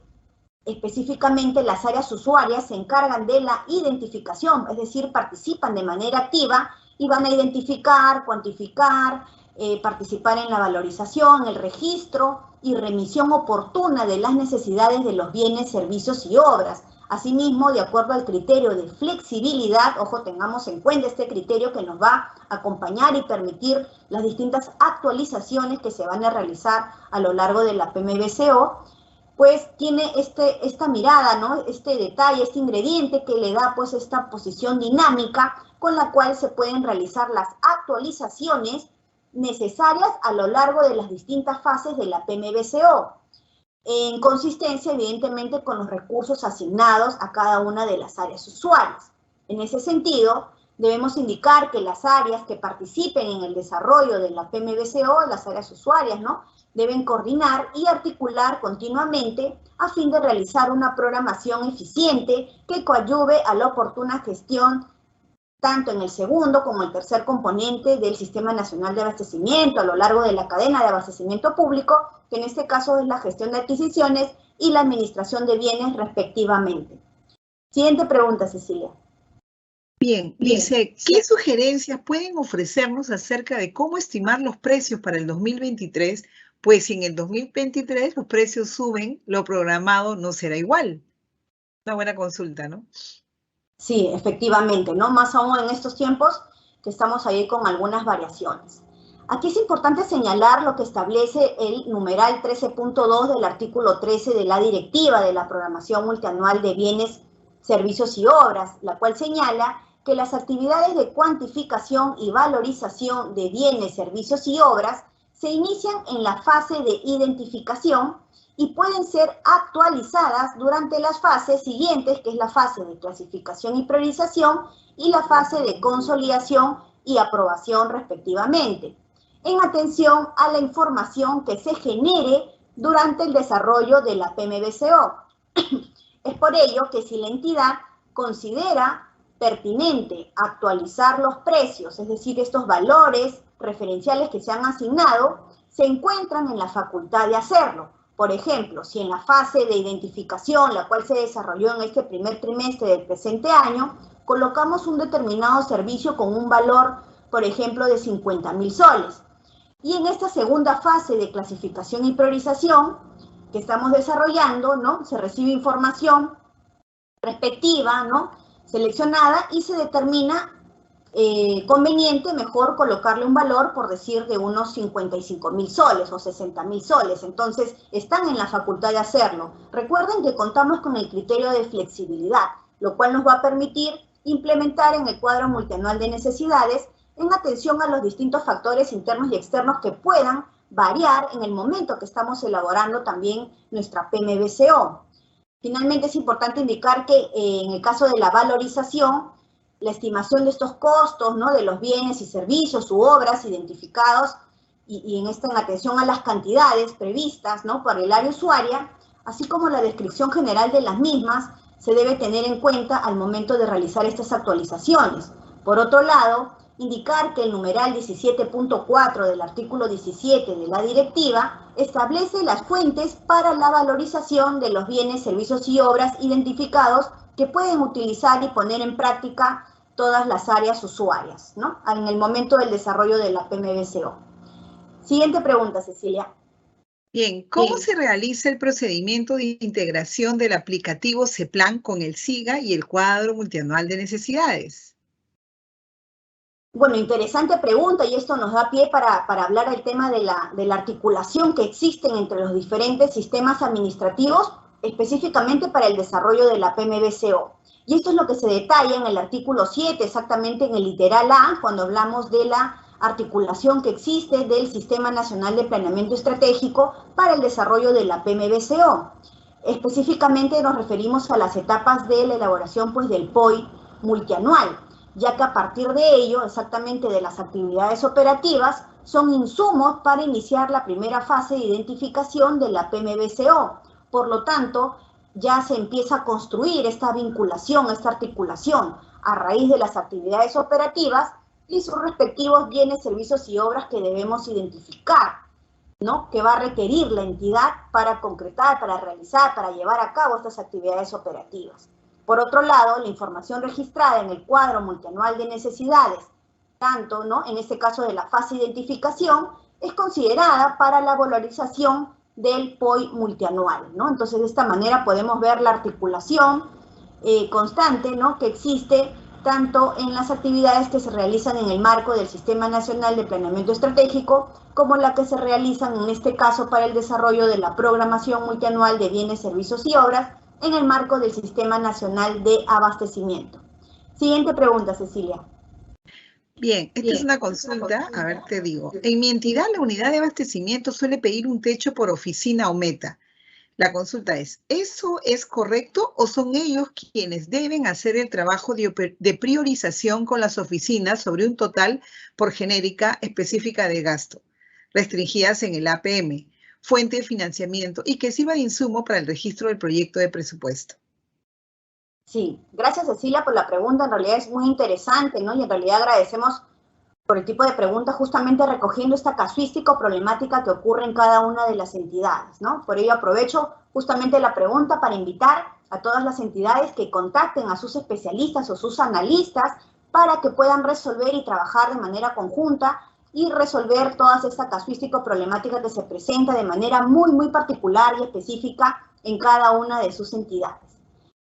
específicamente las áreas usuarias, se encargan de la identificación, es decir, participan de manera activa y van a identificar, cuantificar, participar en la valorización, el registro y remisión oportuna de las necesidades de los bienes, servicios y obras. Asimismo, de acuerdo al criterio de flexibilidad, ojo, tengamos en cuenta este criterio que nos va a acompañar y permitir las distintas actualizaciones que se van a realizar a lo largo de la PMBCO, pues tiene esta mirada, ¿no?, este detalle, este ingrediente que le da pues esta posición dinámica con la cual se pueden realizar las actualizaciones necesarias a lo largo de las distintas fases de la PMBCO, en consistencia evidentemente con los recursos asignados a cada una de las áreas usuarias. En ese sentido, debemos indicar que las áreas que participen en el desarrollo de la PMBCO, las áreas usuarias, ¿no?, deben coordinar y articular continuamente a fin de realizar una programación eficiente que coadyuve a la oportuna gestión tanto en el segundo como el tercer componente del Sistema Nacional de Abastecimiento a lo largo de la cadena de abastecimiento público, que en este caso es la gestión de adquisiciones y la administración de bienes respectivamente. Siguiente pregunta, Cecilia. Bien, dice, ¿qué sugerencias pueden ofrecernos acerca de cómo estimar los precios para el 2023? Pues si en el 2023 los precios suben, lo programado no será igual. Una buena consulta, ¿no? Sí, efectivamente, ¿no? Más aún en estos tiempos que estamos ahí con algunas variaciones. Aquí es importante señalar lo que establece el numeral 13.2 del artículo 13 de la Directiva de la Programación Multianual de Bienes, Servicios y Obras, la cual señala que las actividades de cuantificación y valorización de bienes, servicios y obras se inician en la fase de identificación y pueden ser actualizadas durante las fases siguientes, que es la fase de clasificación y priorización y la fase de consolidación y aprobación respectivamente, en atención a la información que se genere durante el desarrollo de la PMBCO. Es por ello que si la entidad considera pertinente actualizar los precios, es decir, estos valores referenciales que se han asignado, se encuentran en la facultad de hacerlo. Por ejemplo, si en la fase de identificación, la cual se desarrolló en este primer trimestre del presente año, colocamos un determinado servicio con un valor, por ejemplo, de 50.000 soles. Y en esta segunda fase de clasificación y priorización que estamos desarrollando, ¿no?, se recibe información respectiva, ¿no?, seleccionada, y se determina conveniente mejor colocarle un valor, por decir, de unos 55.000 soles o 60.000 soles. Entonces, están en la facultad de hacerlo. Recuerden que contamos con el criterio de flexibilidad, lo cual nos va a permitir implementar en el cuadro multianual de necesidades en atención a los distintos factores internos y externos que puedan variar en el momento que estamos elaborando también nuestra PMBCO. Finalmente, es importante indicar que en el caso de la valorización, la estimación de estos costos, ¿no?, de los bienes y servicios u obras identificados y en atención a las cantidades previstas, ¿no?, por el área usuaria, así como la descripción general de las mismas, se debe tener en cuenta al momento de realizar estas actualizaciones. Por otro lado, indicar que el numeral 17.4 del artículo 17 de la directiva establece las fuentes para la valorización de los bienes, servicios y obras identificados que pueden utilizar y poner en práctica todas las áreas usuarias, ¿no?, en el momento del desarrollo de la PMBCO. Siguiente pregunta, Cecilia. Bien, ¿cómo se realiza el procedimiento de integración del aplicativo CEPLAN con el SIGA y el cuadro multianual de necesidades? Bueno, interesante pregunta, y esto nos da pie para hablar del tema de la articulación que existen entre los diferentes sistemas administrativos, específicamente para el desarrollo de la PMBCO. Y esto es lo que se detalla en el artículo 7, exactamente en el literal A, cuando hablamos de la articulación que existe del Sistema Nacional de Planeamiento Estratégico para el desarrollo de la PMBCO. Específicamente nos referimos a las etapas de la elaboración, pues, del POI multianual, ya que a partir de ello, exactamente de las actividades operativas, son insumos para iniciar la primera fase de identificación de la PMBCO. Por lo tanto, ya se empieza a construir esta vinculación, esta articulación, a raíz de las actividades operativas y sus respectivos bienes, servicios y obras que debemos identificar, ¿no?, que va a requerir la entidad para concretar, para realizar, para llevar a cabo estas actividades operativas. Por otro lado, la información registrada en el cuadro multianual de necesidades, tanto, ¿no?, en este caso de la fase de identificación, es considerada para la valorización del POI multianual, ¿no? Entonces, de esta manera podemos ver la articulación constante, ¿no?, que existe tanto en las actividades que se realizan en el marco del Sistema Nacional de Planeamiento Estratégico, como la que se realizan en este caso para el desarrollo de la programación multianual de bienes, servicios y obras en el marco del Sistema Nacional de Abastecimiento. Siguiente pregunta, Cecilia. Bien, esta es una consulta, a ver, te digo. En mi entidad, la unidad de abastecimiento suele pedir un techo por oficina o meta. La consulta es, ¿eso es correcto o son ellos quienes deben hacer el trabajo de priorización con las oficinas sobre un total por genérica específica de gasto, restringidas en el APM, fuente de financiamiento y que sirva de insumo para el registro del proyecto de presupuesto? Sí, gracias, Cecilia, por la pregunta. En realidad es muy interesante, ¿no? Y en realidad agradecemos por el tipo de pregunta, justamente recogiendo esta casuística o problemática que ocurre en cada una de las entidades, ¿no? Por ello aprovecho justamente la pregunta para invitar a todas las entidades que contacten a sus especialistas o sus analistas para que puedan resolver y trabajar de manera conjunta y resolver toda esta casuística o problemática que se presenta de manera muy, muy particular y específica en cada una de sus entidades.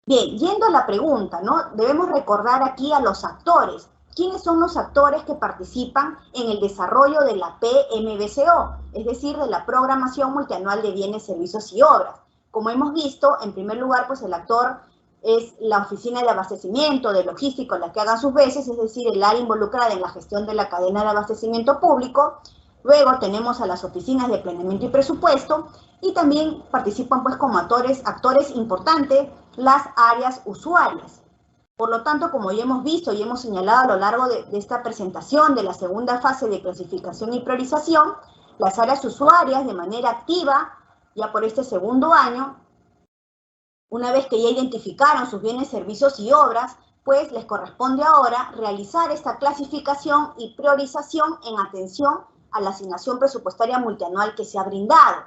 Bien, yendo a la pregunta, ¿no? Debemos recordar aquí a los actores. ¿Quiénes son los actores que participan en el desarrollo de la PMBCO? Es decir, de la Programación Multianual de Bienes, Servicios y Obras. Como hemos visto, en primer lugar, pues el actor es la oficina de abastecimiento, de logístico, la que haga sus veces, es decir, el área involucrada en la gestión de la cadena de abastecimiento público. Luego tenemos a las oficinas de planeamiento y presupuesto y también participan, pues, como actores importantes las áreas usuarias. Por lo tanto, como ya hemos visto y hemos señalado a lo largo de esta presentación de la segunda fase de clasificación y priorización, las áreas usuarias de manera activa, ya por este segundo año, una vez que ya identificaron sus bienes, servicios y obras, pues les corresponde ahora realizar esta clasificación y priorización en atención a la asignación presupuestaria multianual que se ha brindado.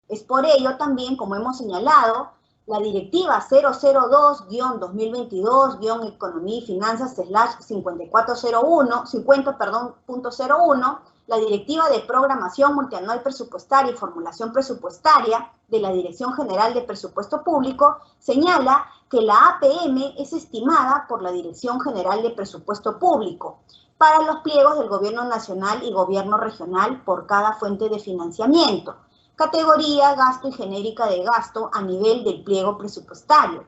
Es por ello también, como hemos señalado, la Directiva 002-2022-Economía y Finanzas /50.01, la Directiva de Programación Multianual Presupuestaria y Formulación Presupuestaria de la Dirección General de Presupuesto Público, señala que la APM es estimada por la Dirección General de Presupuesto Público para los pliegos del Gobierno Nacional y Gobierno Regional por cada fuente de financiamiento, categoría, gasto y genérica de gasto a nivel del pliego presupuestario.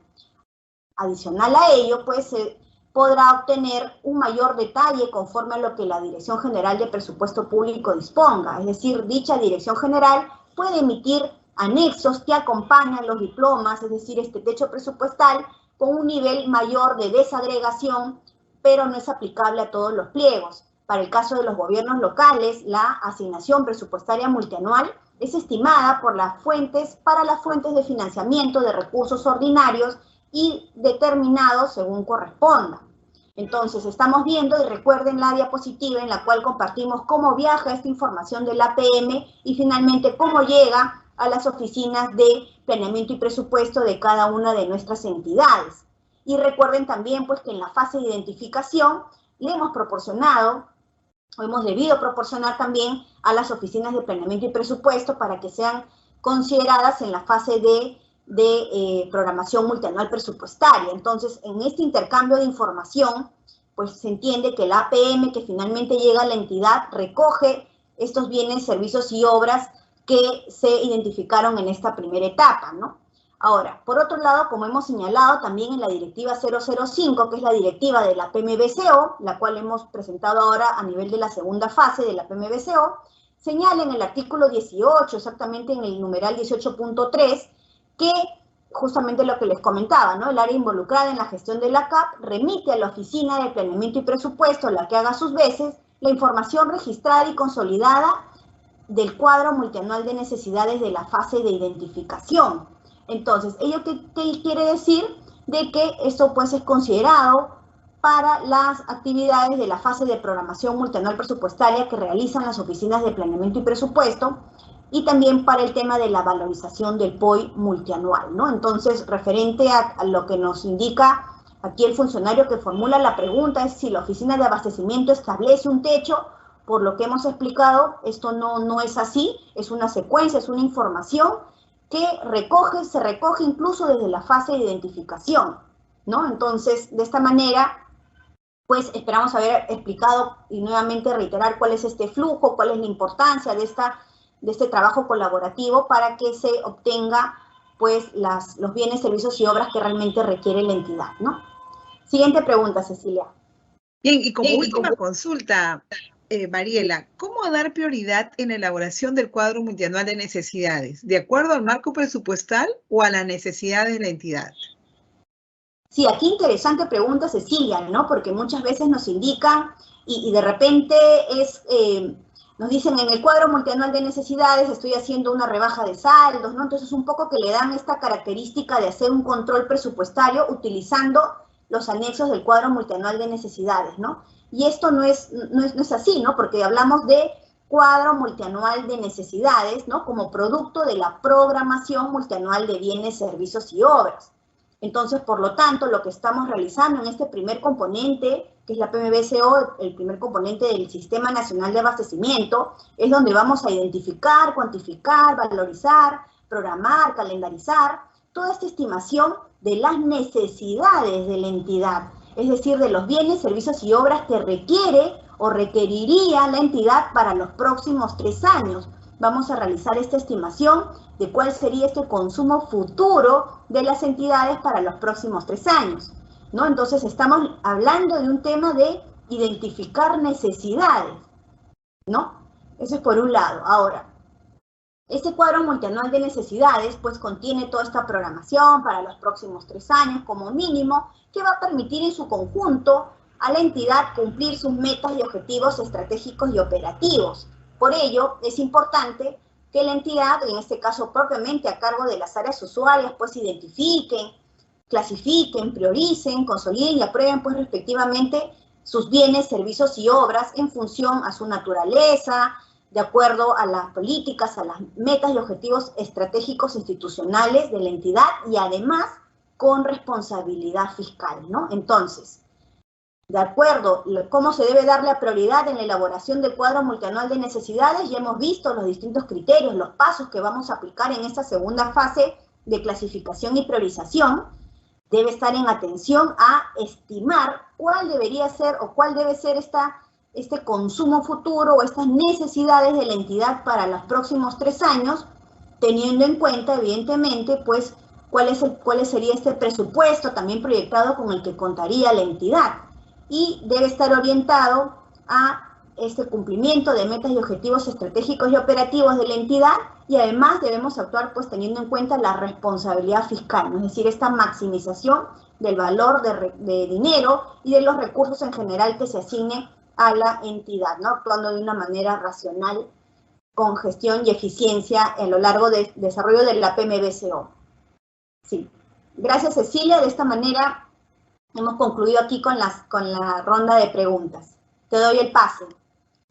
Adicional a ello, pues se podrá obtener un mayor detalle conforme a lo que la Dirección General de Presupuesto Público disponga. Es decir, dicha Dirección General puede emitir anexos que acompañan los diplomas, es decir, este techo presupuestal con un nivel mayor de desagregación, pero no es aplicable a todos los pliegos. Para el caso de los gobiernos locales, la asignación presupuestaria multianual es estimada para las fuentes de financiamiento de recursos ordinarios y determinados según corresponda. Entonces, estamos viendo, y recuerden la diapositiva en la cual compartimos cómo viaja esta información del APM y finalmente cómo llega a las oficinas de planeamiento y presupuesto de cada una de nuestras entidades. Y recuerden también pues, que en la fase de identificación le hemos proporcionado, o hemos debido proporcionar también a las oficinas de planeamiento y presupuesto para que sean consideradas en la fase de programación multianual presupuestaria. Entonces, en este intercambio de información, pues se entiende que el APM que finalmente llega a la entidad recoge estos bienes, servicios y obras que se identificaron en esta primera etapa, ¿no? Ahora, por otro lado, como hemos señalado también en la directiva 005, que es la directiva de la PMBCO, la cual hemos presentado ahora a nivel de la segunda fase de la PMBCO, señala en el artículo 18, exactamente en el numeral 18.3, que justamente lo que les comentaba, ¿no? El área involucrada en la gestión de la CAP remite a la Oficina de Planeamiento y Presupuesto, la que haga a sus veces, la información registrada y consolidada del cuadro multianual de necesidades de la fase de identificación. Entonces, ¿ello qué quiere decir? De que esto pues es considerado para las actividades de la fase de programación multianual presupuestaria que realizan las oficinas de planeamiento y presupuesto, y también para el tema de la valorización del POI multianual, ¿no? Entonces, referente a lo que nos indica aquí el funcionario que formula la pregunta es si la oficina de abastecimiento establece un techo. Por lo que hemos explicado, esto no es así, es una secuencia, es una información que se recoge incluso desde la fase de identificación, ¿no? Entonces, de esta manera, pues esperamos haber explicado y nuevamente reiterar cuál es este flujo, cuál es la importancia de este trabajo colaborativo para que se obtenga pues los bienes, servicios y obras que realmente requiere la entidad, ¿no? Siguiente pregunta, Cecilia. Bien, y como última consulta, Mariela, ¿cómo dar prioridad en la elaboración del cuadro multianual de necesidades? ¿De acuerdo al marco presupuestal o a las necesidades de la entidad? Sí, aquí interesante pregunta, Cecilia, ¿no? Porque muchas veces nos indican y de repente nos dicen en el cuadro multianual de necesidades estoy haciendo una rebaja de saldos, ¿no? Entonces un poco que le dan esta característica de hacer un control presupuestario utilizando los anexos del cuadro multianual de necesidades, ¿no? Y esto no es así, ¿no? Porque hablamos de cuadro multianual de necesidades, ¿no? Como producto de la programación multianual de bienes, servicios y obras. Entonces, por lo tanto, lo que estamos realizando en este primer componente, que es la PMBCO, el primer componente del Sistema Nacional de Abastecimiento, es donde vamos a identificar, cuantificar, valorizar, programar, calendarizar toda esta estimación de las necesidades de la entidad, es decir, de los bienes, servicios y obras que requiere o requeriría la entidad para los próximos 3 años. Vamos a realizar esta estimación de cuál sería este consumo futuro de las entidades para los próximos 3 años, ¿no? Entonces estamos hablando de un tema de identificar necesidades, ¿no? Eso es por un lado. Ahora, este cuadro multianual de necesidades pues contiene toda esta programación para los próximos 3 años como mínimo, que va a permitir en su conjunto a la entidad cumplir sus metas y objetivos estratégicos y operativos. Por ello, es importante que la entidad, en este caso propiamente a cargo de las áreas usuarias, pues identifiquen, clasifiquen, prioricen, consoliden y aprueben pues respectivamente sus bienes, servicios y obras en función a su naturaleza, de acuerdo a las políticas, a las metas y objetivos estratégicos institucionales de la entidad y además con responsabilidad fiscal, ¿no? Entonces, de acuerdo cómo se debe dar la prioridad en la elaboración del cuadro multianual de necesidades, ya hemos visto los distintos criterios, los pasos que vamos a aplicar en esta segunda fase de clasificación y priorización. Debe estar en atención a estimar cuál debería ser o cuál debe ser este consumo futuro o estas necesidades de la entidad para los próximos 3 años, teniendo en cuenta, evidentemente, pues, cuál sería este presupuesto también proyectado con el que contaría la entidad. Y debe estar orientado a este cumplimiento de metas y objetivos estratégicos y operativos de la entidad, y además debemos actuar pues teniendo en cuenta la responsabilidad fiscal, ¿no? Es decir, esta maximización del valor de dinero y de los recursos en general que se asigne a la entidad, ¿no? Actuando de una manera racional, con gestión y eficiencia a lo largo del desarrollo de la PMBCO. Sí. Gracias, Cecilia. De esta manera hemos concluido aquí con la ronda de preguntas. Te doy el pase.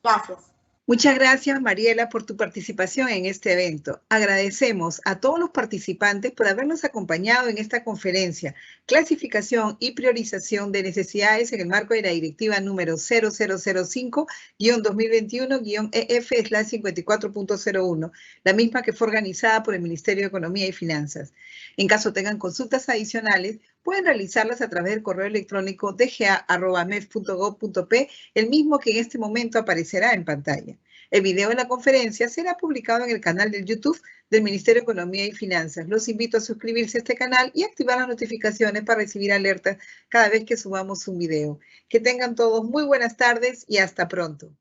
Gracias. Muchas gracias, Mariela, por tu participación en este evento. Agradecemos a todos los participantes por habernos acompañado en esta conferencia, Clasificación y Priorización de Necesidades en el marco de la Directiva número 0005-2021-EF/54.01, la misma que fue organizada por el Ministerio de Economía y Finanzas. En caso tengan consultas adicionales, pueden realizarlas a través del correo electrónico dga@mef.gov.p, el mismo que en este momento aparecerá en pantalla. El video de la conferencia será publicado en el canal de YouTube del Ministerio de Economía y Finanzas. Los invito a suscribirse a este canal y activar las notificaciones para recibir alertas cada vez que subamos un video. Que tengan todos muy buenas tardes y hasta pronto.